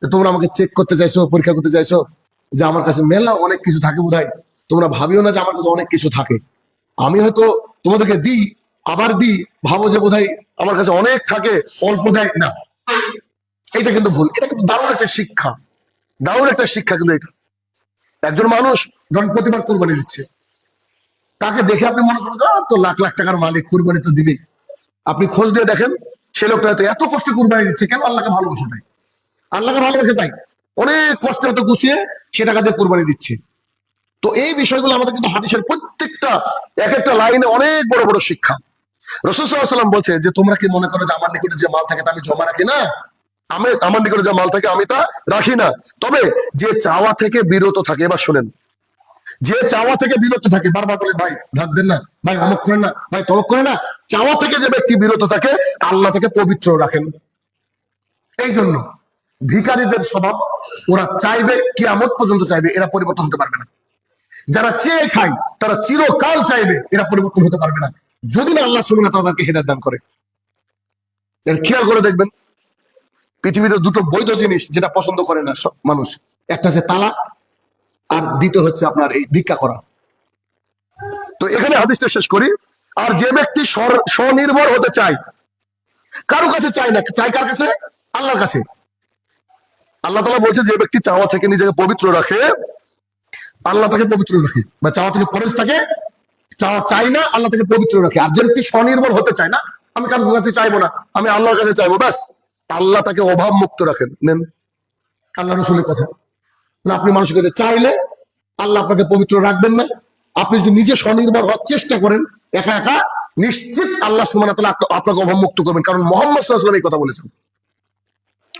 Speaker 1: যে তোমরা আমাকে চেক করতে চাইছো, পরীক্ষা করতে চাইছো, যে আমার কাছে মেলা অনেক কিছু থাকে, বোধহয় তোমরা ভাবিও না যে আমার কাছে অনেক কিছু থাকে। আমি হয়তো তোমাদেরকে দিই, আবার দিই, ভাবো যে বোধহয় আমার কাছে অনেক থাকে, অল্প দেয় না। এটা কিন্তু ভুল। এটা কিন্তু দারুণ একটা শিক্ষা, কিন্তু এটা একজন মানুষ যখন প্রতিবার কুরবানি দিচ্ছে, তাকে দেখে আপনি মনে করেন তো লাখ লাখ টাকার মালিক, কুরবানি তো দিবে। আপনি খোঁজ দিয়ে দেখেন সে লোকটা হয়তো এত কষ্ট কুরবানি দিচ্ছে কেন? আল্লাহকে ভালোবাসে তাই, তাই অনেক কষ্ট হয়তো গুছিয়ে সে টাকা দিয়ে কুরবানি দিচ্ছে। তো এই বিষয়গুলো আমাদের কিন্তু হাদিসের প্রত্যেকটা এক একটা লাইনে অনেক বড় বড় শিক্ষা। রাসূল সাল্লাল্লাহু আলাইহি ওয়াসাল্লাম বলছে যে তোমরা কি মনে করো যে আমার নিকটে যে মাল থাকে তা আমি জমা রাখি না? আমার নিকটে যে মাল থাকে আমি তা রাখি না। তবে যে চাওয়া থেকে বিরত থাকে, এবার শুনেন, যে চাওয়া থেকে বিরত থাকে, বারবার বলে ভাই ধার দেন না, ভাই অমুক করে না, ভাই তমুক করে না, চাওয়া থেকে যে ব্যক্তি বিরত থাকে আল্লাহ থেকে পবিত্র রাখেন। এই জন্য ভিখারীদের স্বভাব, ওরা চাইবে কিয়ামত পর্যন্ত চাইবে, এরা পরিবর্তন হতে পারবে না। যারা চেয়ে খায় তারা চিরকাল চাইবে, এরা পরিবর্তন হতে পারবে না যদি না আল্লাহ সুবহানাহু ওয়া তাআলা তাদেরকে হিদায়াত দান করে। এর খেয়াল করে দেখবেন, পৃথিবীতে 2টো বৈধ জিনিস যেটা পছন্দ করে না সব মানুষ, একটা হচ্ছে তালাক, আর দ্বিতীয় হচ্ছে আপনার এই ভিক্ষা করা। তো এখানে হাদিসটা শেষ করি। আর যে ব্যক্তি স্বনির্ভর হতে চায়, কারো কাছে চায় না, চায় কার কাছে? আল্লাহর কাছে। আল্লাহ তাআলা বলছে যে ব্যক্তি চাওয়া থেকে নিজেকে পবিত্র রাখে, আল্লাহ তাকে পবিত্র রাখে, বা চাওয়া থেকে পরেজ থাকে, চাওয়া চাই না, আল্লাহ তাকে পবিত্র রাখে। আর যে ব্যক্তি স্বনির্ভর হতে চায় না, আমি কারোর কাছে চাইবো না, আমি আল্লাহর কাছে চাইবো, ব্যাস, আল্লাহ তাকে অভাব মুক্ত রাখেন। নেন আল্লাহ রাসূলের কথা। আপনি মানুষের কাছে চাইলে আল্লাহ আপনাকে পবিত্র রাখবেন না। আপনি যদি নিজে স্বনির্ভর হওয়ার চেষ্টা করেন, একা একা, নিশ্চিত আল্লাহ সুবহানাহু ওয়া তাআলা আপনাকে অভাবমুক্ত করবেন, কারণ মুহাম্মদ সাল্লাল্লাহু আলাইহি ওয়াসাল্লাম এই কথা বলেছেন।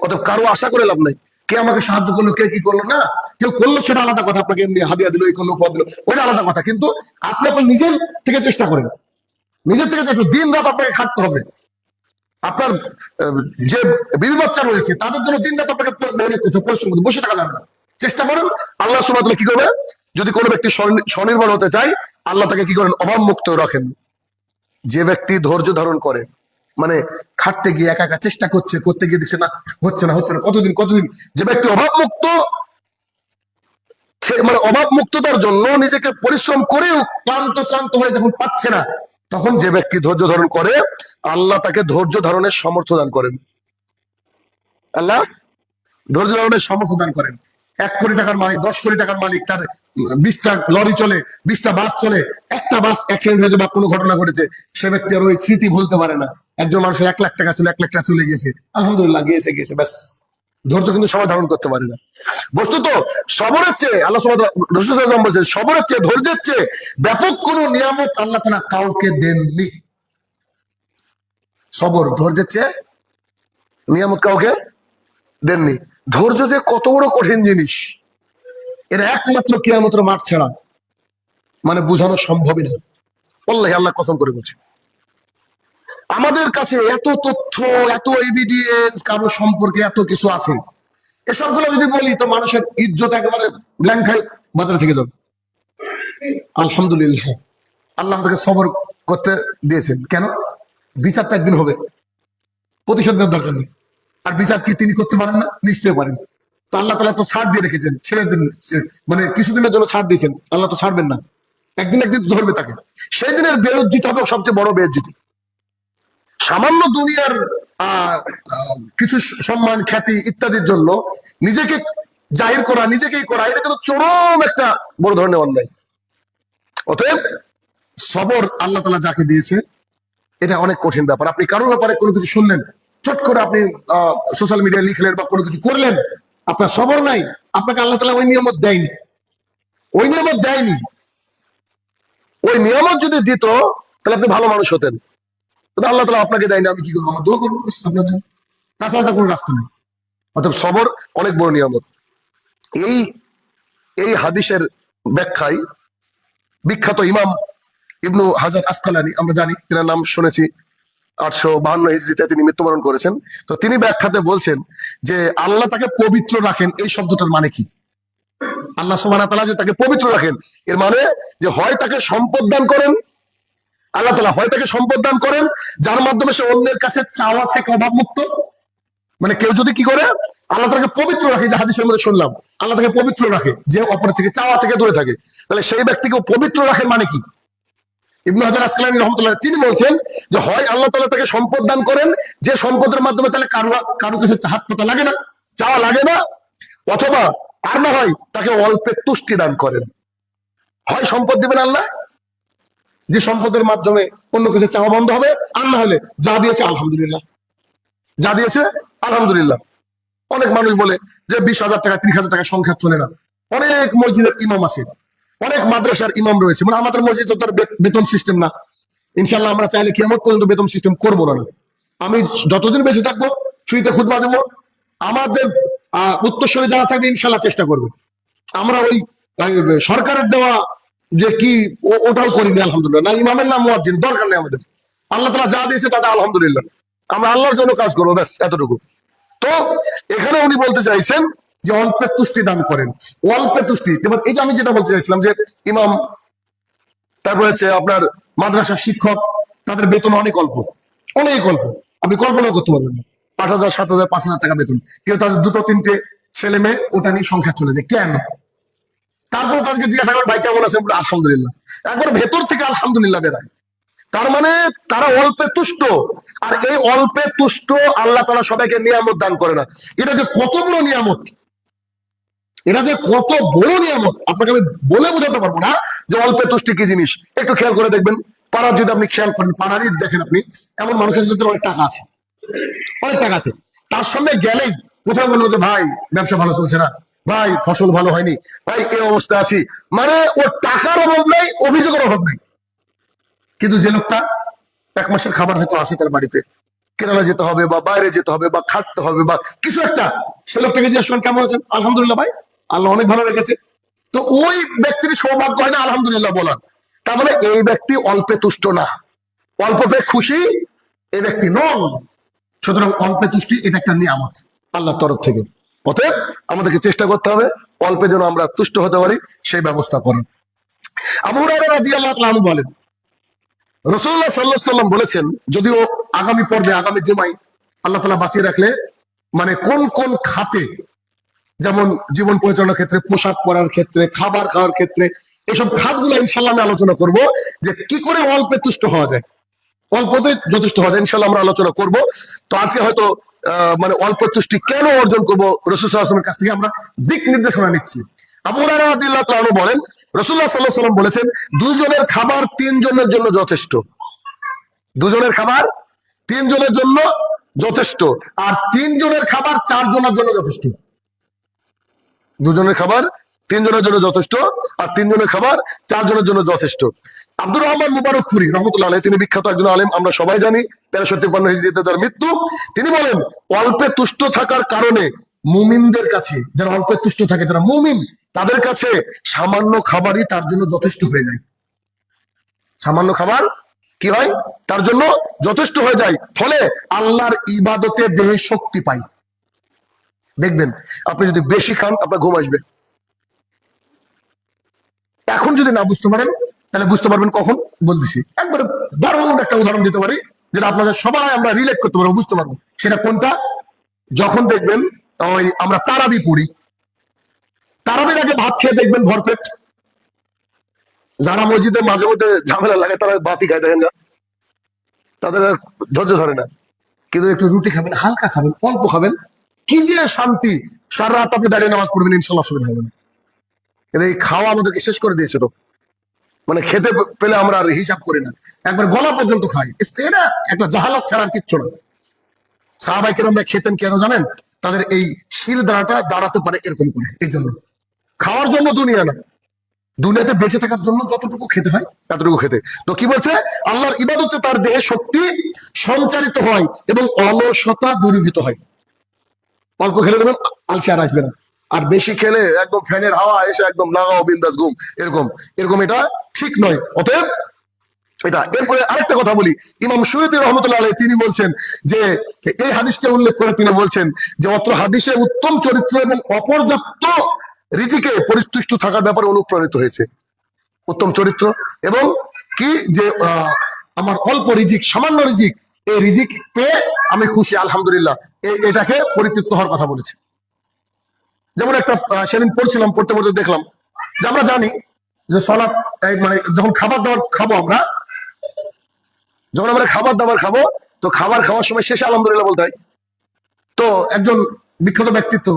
Speaker 1: অতএব কারো আশা করে লাভ নাই, কে আমাকে সাহায্য করলো কে কি করলো না, কেউ করলো সেটা আলাদা কথা, আপনাকে এমনি হাদিয়া দিল, এই করলো পদ দিল, ওইটা আলাদা কথা। কিন্তু আপনি আপনার নিজের থেকে চেষ্টা করেন, নিজের থেকে চেষ্টা, দিন রাত আপনাকে খাটতে হবে। আপনার যে বিবি বাচ্চা রয়েছে তাদের জন্য দিন রাত আপনাকে মেহনত করতে, পরিশ্রম করতে, বসে থাকা যাবে না। চেষ্টা করেন, আল্লাহ সুবহানাহু ওয়া তাআলা কি করবে, যদি কোনো ব্যক্তি স্বনির্ভর হতে চায় আল্লাহ তাকে কি করেন, অভাব মুক্ত রাখেন। যে ব্যক্তি ধৈর্য ধারণ করে, মানে খাটতে গিয়ে একা একা চেষ্টা করতে গিয়ে দেখছে না হচ্ছে না, কতদিন, যে ব্যক্তি অভাব মুক্ত, মানে অভাব মুক্ততার জন্য নিজেকে পরিশ্রম করেও ক্লান্ত হয়ে যখন পাচ্ছে না, তখন যে ব্যক্তি ধৈর্য ধারণ করে আল্লাহ তাকে ধৈর্য ধারণের সামর্থ্য দান করেন। আল্লাহ ধৈর্য ধারণের সামর্থ্য দান করেন। 1 কোটি টাকার মালিক, 10 কোটি টাকার মালিক, তার 20টা লরি চলে, 20টা বাস চলে, একটা বাস অ্যাক্সিডেন্ট হয়েছে বা কোনো ঘটনা ঘটেছে, সে ব্যক্তি আর ওই স্মৃতি ভুলতে পারে না। একজন মানুষের 1 লাখ টাকা ছিল, 1 লাখ টাকা চলে গেছে, আলহামদুলিল্লাহ, গিয়েছে ব্যাস। ধৈর্য কিন্তু সবাই ধারণ করতে পারে না। বস্তুত সবরের চেয়ে আল্লাহ রাসূল সাল্লাল্লাহু আলাইহি ওয়াসাল্লাম বলেছেন, সবরের চেয়ে ধৈর্যের চেয়ে ব্যাপক কোন নিয়ামত আল্লাহ তাআলা কাউকে দেননি। সবর, ধৈর্যের চেয়ে নিয়ামত কাউকে দেননি। ধৈর্য যে কত বড় কঠিন জিনিস, এর একমাত্র কিয়ামতের মাঠ ছাড়া মানে বোঝানো সম্ভবই না। আল্লাহ আল্লাহ কসম করে বলছে, আমাদের কাছে এত তথ্য, এত এভিডেন্স কারো সম্পর্কে, এত কিছু আছে, এসবগুলো যদি বলি তো মানুষের ইজ্জত একেবারে ব্ল্যাঙ্ক খাই বাজার থেকে যাবে। আলহামদুলিল্লাহ, আল্লাহ আমাদেরকে সবর করতে দিয়েছেন। কেন? বিচার তো একদিন হবে, প্রতিশোধ নেওয়ার দরকার নেই। আর বিচার কি তিনি করতে পারেন না? নিশ্চয়ই পারেন। তো আল্লাহ তাআলা তো ছাড় দিয়ে রেখেছেন, ছেড়ে দিন, মানে কিছুদিনের জন্য ছাড় দিয়েছেন, আল্লাহ তো ছাড়বেন না, একদিন ধরবে তাকে। সেই দিনের বেইজ্জতি হবে সবচেয়ে বড় বেইজ্জতি। সামান্য দুনিয়ার কিছু সম্মান, খ্যাতি ইত্যাদির জন্য নিজেকে জাহির করা, নিজেকেই করা, এটা কিন্তু চরম একটা বড় ধরনের অন্যায়। অতএব সবর আল্লাহ তাআলা যাকে দিয়েছে এটা অনেক কঠিন ব্যাপার। আপনি কারোর ব্যাপারে কোনো কিছু শুনলেন, চট করে আপনি সোশ্যাল মিডিয়ায় লিখলেন বা কোনো কিছু করলেন, আপনার সবর নাই, আপনাকে আল্লাহ তাআলা ওই নিয়ামত দেয়নি। ওই নিয়ামত যদি দিত তাহলে আপনি ভালো মানুষ হতেন, কিন্তু আল্লাহ তাআলা আপনাকে দেয়নি। আমি কি করবো? আমার দোয়া করবো আপনার জন্য, তাছাড়া কোনো রাস্তা নেই। অর্থাৎ সবর অনেক বড় নিয়ামত। এই হাদিসের ব্যাখ্যায় বিখ্যাত ইমাম ইবনু হাজার আসকালানী, আমরা জানি, তিনার নাম শুনেছি, 852 হিজরিতে তিনি মৃত্যুবরণ করেছেন। তো তিনি ব্যাখ্যাতে বলছেন যে আল্লাহ তাকে পবিত্র রাখেন, এই শব্দটার মানে কি? আল্লাহ সুবহানাহু ওয়া তাআলা যে তাকে পবিত্র রাখেন, এর মানে যে হয় তাকে সম্পদ দান করেন, আল্লাহ তাআলা হয় তাকে সম্পদ দান করেন যার মাধ্যমে সে অন্যের কাছে চাওয়া থেকে অভাব মুক্ত। মানে কেউ যদি কি করে, আল্লাহ তাকে পবিত্র রাখে, যে হাদিসের মধ্যে শুনলাম, আল্লাহ তাকে পবিত্র রাখে, যে অপরের থেকে চাওয়া থেকে দূরে থাকে, তাহলে সেই ব্যক্তিকে পবিত্র রাখেন মানে কি? ইবনু হাজার আসকালানী রাহমাতুল্লাহ তিনি বলছেন যে হয় আল্লাহ তাআলা তাকে সম্পদ দান করেন, যে সম্পদের মাধ্যমে তাহলে কারো কাছে হাত পাতা লাগে না, চাওয়া লাগে না, অথবা আর না হয় তাকে অল্পে তুষ্টি দান করেন। হয় সম্পদ দিবেন আল্লাহ, যে সম্পদের মাধ্যমে অন্য কিছু চাওয়া বন্ধ হবে, আর না হলে যা দিয়েছে আলহামদুলিল্লাহ, যা দিয়েছে আলহামদুলিল্লাহ। অনেক মানুষ বলে যে 20,000 টাকা 30,000 টাকা সংখ্যা চলে না। অনেক মসজিদের ইমাম আছে, অনেক মাদ্রাসার ইমাম রয়েছে, মানে আমাদের মসজিদ তো তার বেতন সিস্টেম না। ইনশাল্লাহ আমরা চাইলে কিয়ামত পর্যন্ত বেতন সিস্টেম করবো না। আমি যতদিন বেঁচে থাকবো ফ্রিতে খুতবা দেবো, আমাদের উত্তরসূরি যারা থাকবে ইনশাল্লাহ চেষ্টা করবে। আমরা ওই সরকারের দেওয়া যে কি ওটাও করিনি আলহামদুলিল্লাহ, না ইমামের নাম মুয়াজ্জিন, দরকার নেই আমাদের। আল্লাহ তাআলা যা দিয়েছে তাতে আলহামদুলিল্লাহ, আমরা আল্লাহর জন্য কাজ করবো, ব্যাস এতটুকু। তো এখানে উনি বলতে চাইছেন যে অল্পে তুষ্টি দান করেন, অল্পে তুষ্টি। এই যে আমি যেটা বলতে চাইছিলাম যে ইমাম, তারপরে হচ্ছে আপনার মাদ্রাসার শিক্ষক, তাদের বেতন অনেক অল্প, অনেক অল্প, আপনি কল্পনা করতে পারবেন না। 8,000 7,000 5,000 টাকা বেতন, কিন্তু তাদের 2-3টে ছেলে মেয়ে, ওটা নিয়ে সংসার চলে যায়। কেন? তারপরে তাদেরকে জিজ্ঞাসা করেন ভাই কেমন আছেন, আলহামদুলিল্লাহ, একবার ভেতর থেকে আলহামদুলিল্লাহ বেরায়। তার মানে তারা অল্পে তুষ্ট। আর এই অল্পে তুষ্ট আল্লাহ তাআলা সবাইকে নিয়ামত দান করে না। এটা যে কত বড় নিয়ামত, এটা যে কত বড় নিয়ামত আপনাকে আমি বলে বোঝাতে পারবো না যে অল্পে তুষ্টি কি জিনিস। একটু খেয়াল করে দেখবেন, পাড়ার যদি আপনি খেয়াল করেন, পাড়ারই দেখেন আপনি, এমন মানুষের যদি অনেক টাকা আছে, অনেক টাকা আছে, তার সামনে গেলেই কোথাও বললো যে ভাই ব্যবসা ভালো চলছে না, ভাই ফসল ভালো হয়নি, ভাই এই অবস্থা আছি, মানে ওর টাকার অভাব নাই, অভিযোগের অভাব নাই। কিন্তু যে লোকটা এক মাসের খাবার হয়তো আসে তার বাড়িতে, কেরালা যেতে হবে বা বাইরে যেতে হবে বা খাটতে হবে বা কিছু একটা, সে লোকটাকে জিজ্ঞেস করেন কেমন আছেন, আলহামদুলিল্লাহ ভাই, আল্লাহ অনেক ভালো রেখেছে। তো ওই ব্যক্তির সৌভাগ্য হয় না আলহামদুলিল্লাহ বলার। তার মানে এই ব্যক্তি অল্পে তুষ্ট না, অল্প পেয়ে খুশি এই ব্যক্তি নন। সুতরাং অল্পে তুষ্টি এটা একটা নিয়ামত আল্লাহর তরফ থেকে। অতএব আমাদেরকে চেষ্টা করতে হবে অল্পে যেন আমরা তুষ্ট হতে পারি, সেই ব্যবস্থা করুন। আবু হুরায়রা রাদিয়াল্লাহু তাআলা আনহু বলেন, রাসূলুল্লাহ সাল্লাল্লাহু আলাইহি ওয়াসাল্লাম বলেছেন, যদিও আগামী পর্বে আগামী জুমায় আল্লাহ তাআলা বাঁচিয়ে রাখলে, মানে কোন কোন খাতে, যেমন জীবন পরিচালনার ক্ষেত্রে, পোশাক পরার ক্ষেত্রে, খাবার খাওয়ার ক্ষেত্রে, এসব খাতগুলো ইনশাআল্লাহ আমি আলোচনা করব, যে কি করে অল্পে তুষ্ট হওয়া যায়, অল্পতে যথেষ্ট হওয়া যায়, ইনশাআল্লাহ আমরা আলোচনা করব। তো আজকে হয়তো মানে অল্প তুষ্টি কেন অর্জন করবো রাসূল সাল্লাল্লাহু আলাইহি ওয়াসাল্লামের কাছ থেকে আমরা দিক নির্দেশনা নিচ্ছি। আবু হুরায়রা রাদিয়াল্লাহু তাআলা বলেন, রাসূলুল্লাহ সাল্লাল্লাহু আলাইহি ওয়াসাল্লাম বলেছেন, দুজনের খাবার তিনজনের জন্য যথেষ্ট। দুজনের খাবার তিনজনের জন্য যথেষ্ট, আর তিনজনের খাবার চারজনের জন্য যথেষ্ট। দুজনের খাবার তিনজনের জন্য যথেষ্ট, আর তিনজনের খাবার চারজনের জন্য যথেষ্ট। আব্দুর রহমান মুবারকপুরী রহমতুল্লাহ আলাইহি, তিনি বিখ্যাত একজন আলেম, আমরা সবাই জানি, 1353 হিজরিতে তার মৃত্যু। তিনি বলেন, অল্পে তুষ্ট থাকার কারণে মুমিনদের কাছে, যারা অল্পে তুষ্ট থাকে, যারা মুমিন, তাদের কাছে সামান্য খাবারই তার জন্য যথেষ্ট হয়ে যায়। সামান্য খাবার কি হয়, তার জন্য যথেষ্ট হয়ে যায়। ফলে আল্লাহর ইবাদতে দেহে শক্তি পায়। দেখবেন আপনি যদি বেশি খান আপনার ঘুম আসবে। এখন যদি না বুঝতে পারেন তাহলে বুঝতে পারবেন কখন, বলতেছি একবার দারুণ একটা উদাহরণ দিতে পারি, যেটা আপনাদের সবাই আমরা রিলেট করতে পারবো, বুঝতে পারবো। সেটা কোনটা? যখন দেখবেন ওই আমরা তারাবি পড়ি, তারাবির আগে ভাত খেয়ে দেখবেন ভরপেট। যারা মসজিদে মাঝে মধ্যে ঝামেলা লাগে তারা ভাতই খায়, দেখেন না, তাদের আর ধৈর্য ধরে না। কিন্তু একটু রুটি খাবেন, হালকা খাবেন, অল্প খাবেন, কি যে শান্তি। সারা রাত আপনি দাঁড়িয়ে নামাজ পড়বেন, ইনশাল্লাহ অসুবিধা হবে না। কিন্তু এই খাওয়া আমাদেরকে শেষ করে দিয়েছে তো, মানে খেতে পেলে আমরা আর হিসাব করি না, একবার গলা পর্যন্ত খাই। এটা একটা জাহালত ছাড়া আর কিচ্ছু না। সাহাবায়ে কেরামরা খেতেন কেন জানেন? তাদের এই শির দ্বারাটা দাঁড়াতে পারে এরকম করে, এই জন্য। খাওয়ার জন্য দুনিয়া না, দুনিয়াতে বেঁচে থাকার জন্য যতটুকু খেতে হয় ততটুকু খেতে। তো কি বলছে? আল্লাহর ইবাদতে তার দেহে শক্তি সঞ্চারিত হয় এবং অলসতা দূরীভূত হয়। অল্প খেলে দেবেন, আলসি আর আসবে না। আর বেশি খেলে একদম ফ্যানের হাওয়া এসে একদম লাগাও বিন্দাস ঘুম, এরকম এরকম এটা ঠিক নয়। অতএব এটা। এরপরে আরেকটা কথা বলি, ইমাম সুয়ুতী রহমতুল্লাহ আলাইহি তিনি বলছেন যে, এই হাদিসকে উল্লেখ করে তিনি বলছেন যে, অত্র হাদিসে উত্তম চরিত্র এবং অপর্যাপ্ত রিজিকে পরিতুষ্ট থাকার ব্যাপারে অনুপ্রাণিত হয়েছে। উত্তম চরিত্র এবং কি যে আমার অল্প রিজিক, সামান্য রিজিক, এই রিজিক পেয়ে আমি খুশি, আলহামদুলিল্লাহ, এটাকে পরিতৃপ্ত হওয়ার কথা বলেছে। যেমন একটা সেদিন পড়ছিলাম, পড়তে পড়তে দেখলাম যে আমরা জানি যে সালাত, মানে যখন খাবার দাবার খাবো আমরা, যখন আমরা খাবার দাবার খাবো, তো খাবার খাওয়ার সময় শেষে আলহামদুলিল্লাহ বলতে হয়। তো একজন বিখ্যাত ব্যক্তিত্ব,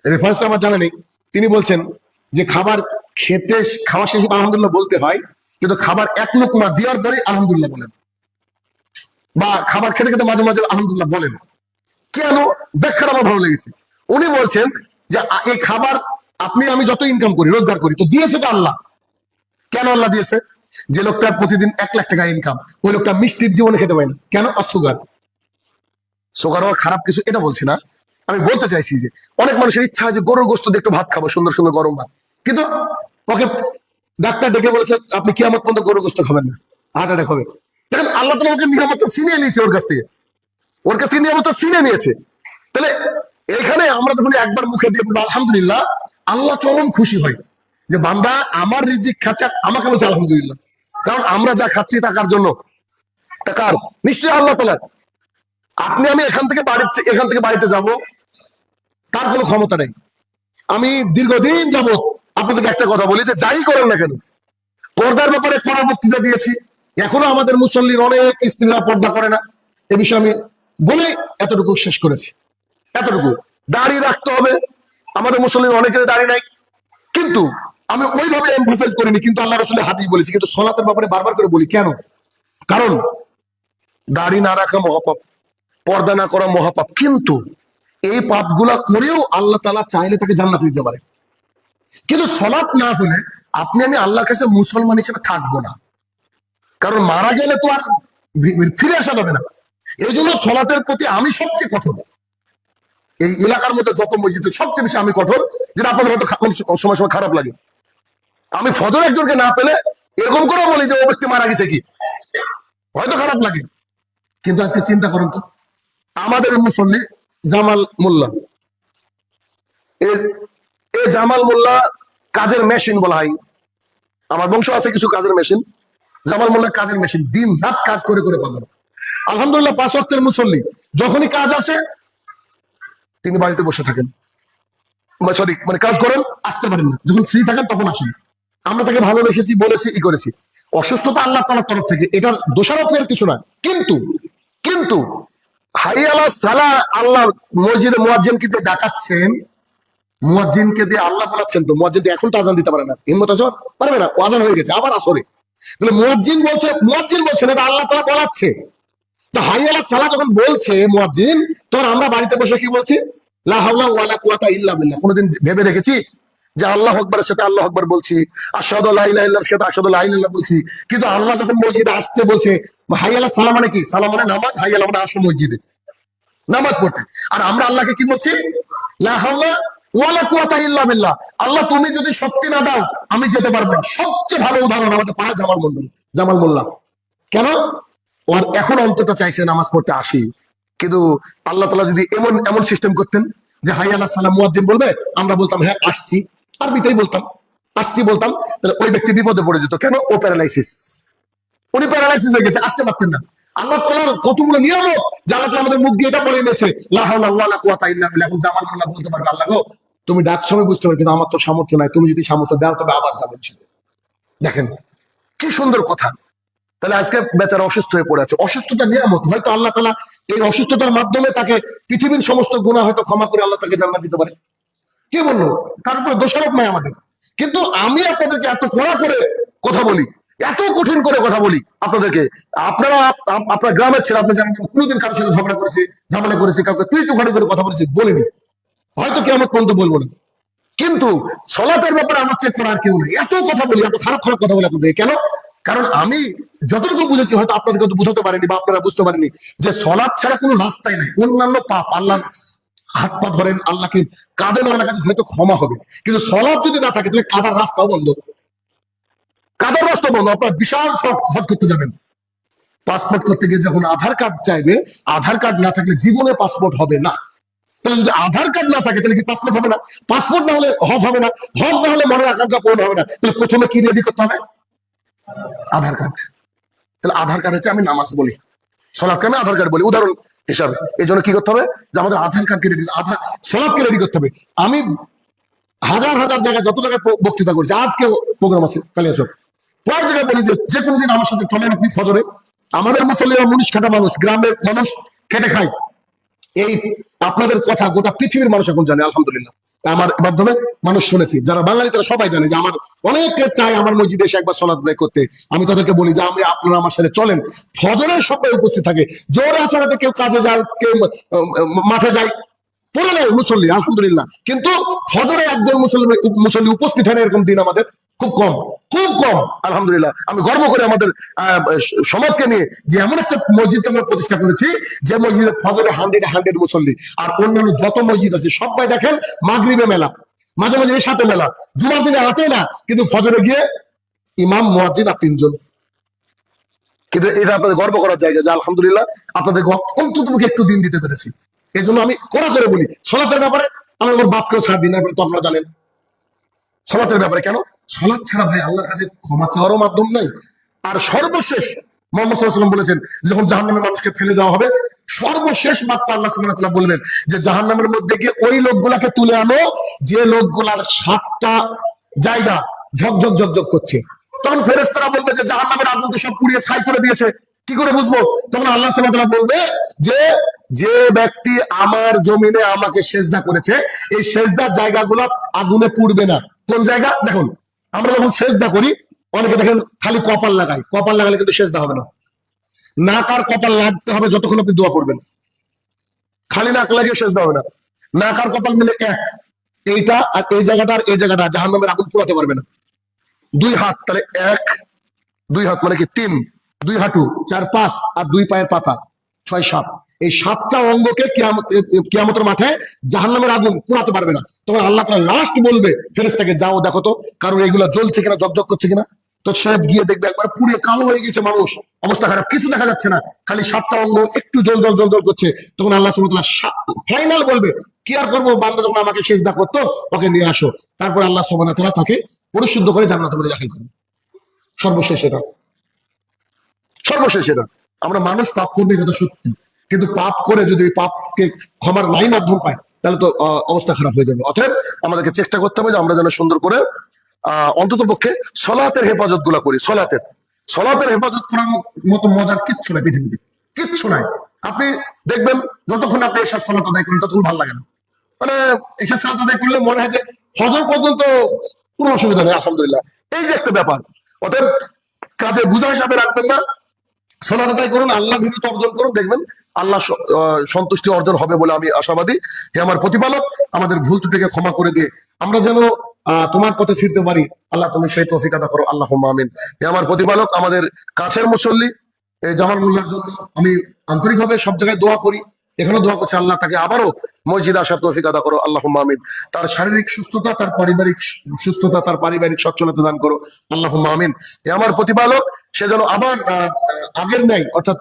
Speaker 1: রেফারেন্সটা আমার জানা নেই, তিনি বলছেন যে খাবার খেতে, খাওয়া শেষে আলহামদুলিল্লাহ বলতে হয়, কিন্তু খাবার এক লোকমা দেওয়ার পরে আলহামদুলিল্লাহ বলেন, বা খাবার খেতে খেতে মাঝে মাঝে আলহামদুলিল্লাহ বলেন। কেন? ব্যাখ্যাটা আমার ভালো লেগেছে। উনি বলছেন যে এই খাবার আপনি আমি যত ইনকাম করি, রোজগার করি, তো দিয়েছে তো আল্লাহ। কেন আল্লাহ দিয়েছে? যে লোকটার প্রতিদিন 1 লাখ টাকা ইনকাম, ওই লোকটা মিষ্টি জীবনে খেতে পারে না। কেন? সুগার। সুগার হওয়া খারাপ কিছু এটা বলছি না, আমি বলতে চাইছি যে অনেক মানুষের ইচ্ছা হয় যে গরুর গোস্ত দিয়ে একটু ভাত খাবো, সুন্দর সুন্দর গরম ভাত, কিন্তু ওকে ডাক্তার ডেকে বলেছে আপনি কিয়ামত পর্যন্ত গরুর গোস্ত খাবেন না, হার্ট অ্যাটাক হবে। দেখেন আল্লাহ তাআলা ওকে নিয়ামতটা ছিনিয়ে নিয়েছে ওর কাছ থেকে, ওর কাছ থেকে নিয়ামতটা ছিনিয়ে নিয়েছে। তাহলে এখানে আমরা যখন একবার মুখে দিয়ে বলবো আলহামদুলিল্লাহ, আল্লাহ চরম খুশি হয় যে বান্দা আমার রিজিক খাচ্ছে, আমাকে বলছে আলহামদুলিল্লাহ। কারণ আমরা যা খাচ্ছি টাকার জন্য, টাকার নিশ্চয়ই আল্লাহ তাআলা। আপনি আমি এখান থেকে বাড়িতে যাব, তার কোনো ক্ষমতা নেই। আমি দীর্ঘদিন যাবত আপনাদেরকে একটা কথা বলি, যে যাই করেন না কেন, পর্দার ব্যাপারে কোন বক্তৃতা দিয়েছি, এখনো আমাদের মুসল্লির অনেক স্ত্রীরা পর্দা করে না, এ বিষয়ে আমি বলে এতটুকু শেষ করেছি। এতটুকু, দাড়ি রাখতে হবে, আমাদের মুসল্লির অনেকের দাড়ি নাই, কিন্তু আমি ওইভাবে এমফাসাইজ করিনি, কিন্তু আল্লাহ রাসূলের হাদিস বলেছি। কিন্তু সালাতের ব্যাপারে বারবার করে বলি, কেন? কারণ দাড়ি না রাখা মহাপাপ, পর্দা না করা মহাপাপ, কিন্তু এই পাপগুলা করেও আল্লাহ তাআলা চাইলে তাকে জান্নাত দিতে পারে। কিন্তু সালাত না হলে আপনি আমি আল্লাহর কাছে মুসলমান হিসেবে থাকবো না, কারণ মারা গেলে তো আর ফিরে আসা যাবে না। এই জন্য সলাতের প্রতি আমি সবচেয়ে কঠোর। এই এলাকার মধ্যে যত মসজিদ সবচেয়ে বেশি আমি কঠোর, যেটা আপনাদের হয়তো সময় সময় খারাপ লাগে। আমি ফজর একজনকে না পেলে এরকম করে বলি যে ও ব্যক্তি মারা গেছে, কি হয়তো খারাপ লাগে, কিন্তু আজকে চিন্তা করুন তো, আমাদের মুসল্লি জামাল মোল্লা, এই জামাল মোল্লা কাজের মেশিন বলা হয়, আমার বংশ আছে কিছু কাজের মেশিন, জামাল মোল্লা কাজের মেশিন, দিন রাত কাজ করে করে পাবেন। আলহামদুলিল্লাহ 5 ওয়াক্তের মুসল্লি, যখনই কাজ আসে তিনি বাড়িতে বসে থাকেন, সঠিক মানে কাজ করেন, আসতে পারেন না, যখন ফ্রি থাকেন তখন আসেন। আমরা তাকে ভালোবেসেছি, বলেছি, ই করেছি। অসুস্থতা আল্লাহ তাআলার তরফ থেকে, এটার দোষারোপের কিছু না। কিন্তু কিন্তু হাইয়া আলাস সালাহ, আল্লাহ মসজিদে মুয়াজ্জিনকে দিয়ে ডাকাচ্ছেন, মুয়াজ্জিনকে দিয়ে আল্লাহ বলাচ্ছেন, তো মুয়াজ্জিন এখন তো আজান দিতে পারে না, হিম্মত আছে পারবে না, আজান হয়ে গেছে আবার আসরে, তাহলে মুয়াজ্জিন বলছেন এটা আল্লাহ তাআলা বলাচ্ছে। তো হাইয়া আলাস সালাহ যখন বলছে মুয়াজ্জিন, তখন আমরা বাড়িতে বসে কি বলছি? লা হাওলা ওয়ালা কুওয়াতা ইল্লা বিল্লাহ। কোনোদিন ভেবে দেখেছি যে আল্লাহু আকবারের সাথে আল্লাহু আকবার বলছি, আশহাদু আল্লা ইলাহা ইল্লাল্লাহর সাথে আশহাদু আল্লা ইলাহা ইল্লাল্লাহ বলছি, কিন্তু আল্লাহ যখন মসজিদে আসতে বলছে, হাইয়া আলাস সালাহ মানে কি? সালাম মানে নামাজ, হাইয়া আলা মানে আসো মসজিদে নামাজ পড়তে। আর আমরা আল্লাহকে কি বলছি? লা হাওলা ওয়ালা কুওয়াতা ইল্লা বিল্লাহ। আল্লাহ তুমি যদি শক্তি না দাও আমি যেতে পারবো না। সবচেয়ে ভালো উদাহরণ আমাদের পাড়া জামাল মোল্লা। কেন? ওর এখন অন্তত চাইছে নামাজ পড়তে আসি, কিন্তু আল্লাহ তাআলা যদি এমন এমন সিস্টেম করতেন যে হাইয়া আলাস সালাহ মুয়াজ্জিন বলবে, আমরা বলতাম হ্যাঁ আসছি, আরবিতেই বলতাম, আসছি বলতাম, তাহলে ওই ব্যক্তি বিপদে পড়ে যেত। কেন? ও প্যারালাইসিস, উনি প্যারালাইসিস হয়ে গেছে, আসতে পারতেন না। আল্লাহ তাআলার কতগুলো নিয়ামত যে আল্লাহ তাআলা আমাদের মুখ দিয়ে এটা বলে দিয়েছে, লা হাওলা ওয়ালা কুওয়াতা ইল্লা বিল্লাহ। এখন জামাল মোল্লা বলতে পারবে, আল্লাহ গো তুমি ডাক সময় বুঝতে পারো, কিন্তু আমার তো সামর্থ্য নাই, তুমি যদি সামর্থ্য দাও তবে আবার যাবেন। দেখেন কি সুন্দর কথা। তাহলে আজকে বেচারা অসুস্থ হয়ে পড়ে আছে, অসুস্থতা নিয়ামত। হয়তো আল্লাহ তাআলা এই অসুস্থতার মাধ্যমে তাকে পৃথিবীর সমস্ত গুনাহ হয়তো ক্ষমা করে আল্লাহ তাকে জান্নাত দিতে পারে। কে বললো? তার উপরে দোষারোপ নাই আমাদের। কিন্তু আমি আপনাদেরকে এত কড়া করে কথা বলি, এত কঠিন করে কথা বলি আপনাদেরকে, আপনারা আপনার গ্রামের ছেলে, আপনি জানেন কোনোদিন কারোর সাথে ঝগড়া করেছি, ঝামেলা করেছি, কাউকে তুই তো ঘরে করে কথা বলেছি বলিনি, হয়তো কিয়ামত পর্যন্ত বলবো না। কিন্তু সলাতের ব্যাপারে আমার চেয়ে করার কেউ নেই। এত কথা বলি, এত খারাপ খারাপ কথা বলি আপনাদের, কেন? কারণ আমি যতটুকু বুঝেছি হয়তো আপনাদেরকে তো বুঝাতে পারিনি বা আপনারা বুঝতে পারেনি, যে সলাৎ ছাড়া কোনো রাস্তাই নাই। অন্যান্য পাপ আল্লাহ হাত পা ধরেন, আল্লাহকে কাঁদেন, আল্লাহর কাছে হয়তো ক্ষমা হবে, কিন্তু সলাৎ যদি না থাকে তাহলে কাদার রাস্তাও বন্ধ, কাদার রাস্তা বন্ধ। আপনার বিশাল সব হজ করতে যাবেন, পাসপোর্ট করতে গিয়ে যখন আধার কার্ড চাইবে, আধার কার্ড না থাকলে জীবনে পাসপোর্ট হবে না। তাহলে যদি আধার কার্ড না থাকে তাহলে কি পাসপোর্ট হবে না? পাসপোর্ট না হলে হজ হবে না, হজ না হলে মনের আকাঙ্ক্ষা পূরণ হবে না। তাহলে প্রথমে কি রেডি করতে হবে? আধার কার্ড। তাহলে আধার কার্ড হচ্ছে, আমি নামাজ বলি, সলাৎকে আমি আধার কার্ড বলি উদাহরণ হিসাবে। এই জন্য কি করতে হবে? যে আমাদের আধার কার্ডকে রেডি, সলাৎকে রেডি করতে হবে। আমি হাজার হাজার জায়গায় যত জায়গায় বক্তৃতা করেছি, আজকে প্রোগ্রাম আছে কালিয়াচক, প্রায় জায়গায় বলি যে কোনো দিন আমার সাথে চলেন আপনি ফজরে। আমাদের মুসল্লিরা মুনিশ খাটা মানুষ, গ্রামের মানুষ খেটে খায়। এই আপনাদের কথা গোটা পৃথিবীর মানুষ এখন জানে, আলহামদুলিল্লাহ। আমার মাধ্যমে মানুষ শুনেছি, যারা বাঙালি তারা সবাই জানে যে আমার অনেকে চায় আমার মসজিদে এসে একবার সালাত আদায় করতে। আমি তাদেরকে বলি যে আপনারা আমার সাথে চলেন, ফজরের সবাই উপস্থিত থাকে, জোরে আসলে কেউ কাজে যায়, কেউ মাঠে যায়, পড়ে নেয় মুসল্লি, আলহামদুলিল্লাহ। কিন্তু ফজরে একজন মুসল্লি উপস্থিত হয় না, এরকম দিন আমাদের খুব কম, খুব কম, আলহামদুলিল্লাহ। আমি গর্ব করি আমাদের সমাজকে নিয়ে, যে এমন একটা মসজিদ আমরা প্রতিষ্ঠা করেছি যে মসজিদে ফজরে 100 মুসল্লি। আর অন্যান্য যত মসজিদ আছে সবাই দেখেন মাগরিবে মেলা, মাঝে মাঝে এর সাথে মেলা, জুমার দিনে হাঁটে না, কিন্তু ফজরে গিয়ে ইমাম মুয়াজ্জিন আর 3 জন। কিন্তু এটা আপনাদের গর্ব করার জায়গা যে আলহামদুলিল্লাহ আপনাদের অন্ততপক্ষে একটু দিন দিতে পেরেছি। এই জন্য আমি কড়া করে বলি সলাতের ব্যাপারে, আমি আমার বাপকেও ছাড় দিই না, তো আপনারা জানেন সলাতের ব্যাপারে। কেন? সলাৎ ছাড়া ভাই আল্লাহর কাছে ক্ষমা চাওয়ারও মাধ্যম নাই। আর সর্বশেষ মুহাম্মদ সাল্লাল্লাহু আলাইহি ওয়াসাল্লাম বলেছেন, যখন জাহান্নামের মানুষকে ফেলে দেওয়া হবে, সর্বশেষ বার্তা আল্লাহ সুবহানাহু ওয়া তাআলা বলবেন যে জাহান্নামের মধ্যে গিয়ে ওই লোকগুলাকে তুলে আনো যে লোকগুলার 7টা জায়গা ঝকঝক ঝকঝক করছে। তখন ফেরেশতারা বলবে যে জাহান্নামের আগুন তো সব পুড়িয়ে ছাই করে দিয়েছে, কি করে বুঝবো? তখন আল্লাহ সুবহানাহু ওয়া তাআলা বলবে যে ব্যক্তি আমার জমিনে আমাকে সেজদা করেছে, এই সেজদার জায়গাগুলো আগুনে পুড়বে না। কোন জায়গা? দেখুন, আমরা যখন সেজদা করি অনেকে দেখেন খালি কপাল লাগায়, কপাল লাগালে কিন্তু সেজদা হবে না। নাক আর কপাল লাগতে হবে যতক্ষণ আপনি দোয়া করবেন, খালি নাক লাগিয়ে সেজদা হবে না। নাক আর কপাল মিলে এক, এইটা আর এই জায়গাটা আর এই জায়গাটা জাহান্নামের আগুন পোড়াতে পারবে না। 2 হাত, তাহলে 1 2 হাত মানে কি 3, 2 হাঁটু, 4 5 আর 2 পায়ের পাতা, 6 7। এই 7টা অঙ্গকে কিয়ামতের মাঠে জাহান্নামের আগুন পোড়াতে পারবে না। তখন আল্লাহ তাআলা লাস্ট বলবে ফেরেশতাকে, যাও দেখো তো কারণ এগুলো জ্বলছে কিনা, জকজক করছে কিনা। তো সে গিয়ে দেখবে একবার পুরো কালো হয়ে গেছে মানুষ, অবস্থা খারাপ, কিছু দেখা যাচ্ছে না, খালি 7টা অঙ্গ একটু জ্বল জ্বল জ্বল জ্বল করছে। তখন আল্লাহ সুবহানাহু ওয়া তাআলা ফাইনাল বলবে, কি আর করবো, বান্দা যখন আমাকে সিজদা করতো, ওকে নিয়ে আসো। তারপর আল্লাহ সুবহানাহু ওয়া তাআলা তাকে পরিশুদ্ধ করে জান্নাতের মধ্যে দাখিল করবে। সর্বশেষ এটা, সর্বশেষ এটা। আমরা মানুষ পাপ করবে, এটা তো সত্যি, কিন্তু পাপ করে যদি পাপকে ক্ষমার নাই মাধ্যম পায়, তাহলে তো অবস্থা খারাপ হয়ে যাবে। অতএব আমাদেরকে চেষ্টা করতে হবে যে আমরা যেন সুন্দর করে অন্তত পক্ষে সলাতের হেফাজত গুলা করি। সলাতের হেফাজত করার মতো মজার কিচ্ছু নাই পৃথিবীতে, কিচ্ছু নাই। আপনি দেখবেন যতক্ষণ আপনি এশার সালাত আদায় করেন ততক্ষণ ভালো লাগে না। মানে এশার সালাত আদায় করলে মনে হয় যে ফজর পর্যন্ত কোনো অসুবিধা নেই, আলহামদুলিল্লাহ। এই যে একটা ব্যাপার, অতএব কাজে বোঝা হিসাবে রাখবেন না, সালাত আদায় করুন, আল্লাহ ভীরুতা অর্জন করুন, দেখবেন আল্লাহ সন্তুষ্টি অর্জন হবে বলে আমি আশাবাদী। হে আমার প্রতিপালক, আমাদের ভুল ত্রুটিকে ক্ষমা করে দিয়ে আমরা যেন তোমার পথে ফিরতে পারি, আল্লাহ তুমি সেই তৌফিক আদা করো, আল্লাহুম্মা আমিন। হে আমার প্রতিপালক, আমাদের কাছের মুসল্লি এই জামাল মোল্লার জন্য আমি আন্তরিকভাবে সব জায়গায় দোয়া করি, এখানে দোয়া করছি, আল্লাহ তাকে আবারও মসজিদে আসার তৌফিক আদা করো, আল্লাহুম্মা আমিন। তার শারীরিক সুস্থতা, তার পারিবারিক সুস্থতা, তার পারিবারিক সচ্ছলতা দান করো, আল্লাহুম্মা আমিন। হে আমার প্রতিপালক, সে যেন আবার আগের ন্যায় অর্থাৎ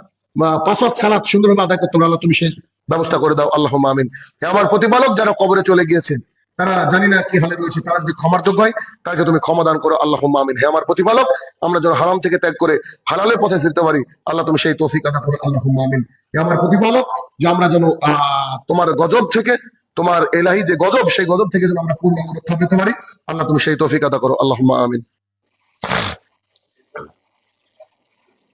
Speaker 1: 5 ওয়াক্ত সালাত সুন্দরভাবে আদায় করতে পারে, আল্লাহ তুমি সেই ব্যবস্থা করে দাও, আল্লাহুম্মা আমিন। হে আমার প্রতিপালক, যারা কবরে চলে গিয়েছে, তারা জানি না কি হালে রয়েছে, তারা যদি ক্ষমার যোগ্য হয় তাকে তুমি ক্ষমা দান করো, আল্লাহুম্মা আমিন। হে আমার প্রতিপালক, আমরা যেন হারাম থেকে ত্যাগ করে হালালের পথে ফিরতে পারি, আল্লাহ তুমি সেই তৌফিক আদা করো, আল্লাহুম্মা আমিন। হে আমার প্রতিপালক, যে আমরা যেন তোমার গজব থেকে, তোমার এলাহি যে গজব, সেই গজব থেকে যেন আমরা পূর্ণ রক্ষা পেতে পারি, আল্লাহ তুমি সেই তৌফিক আদা করো, আল্লাহুম্মা আমিন।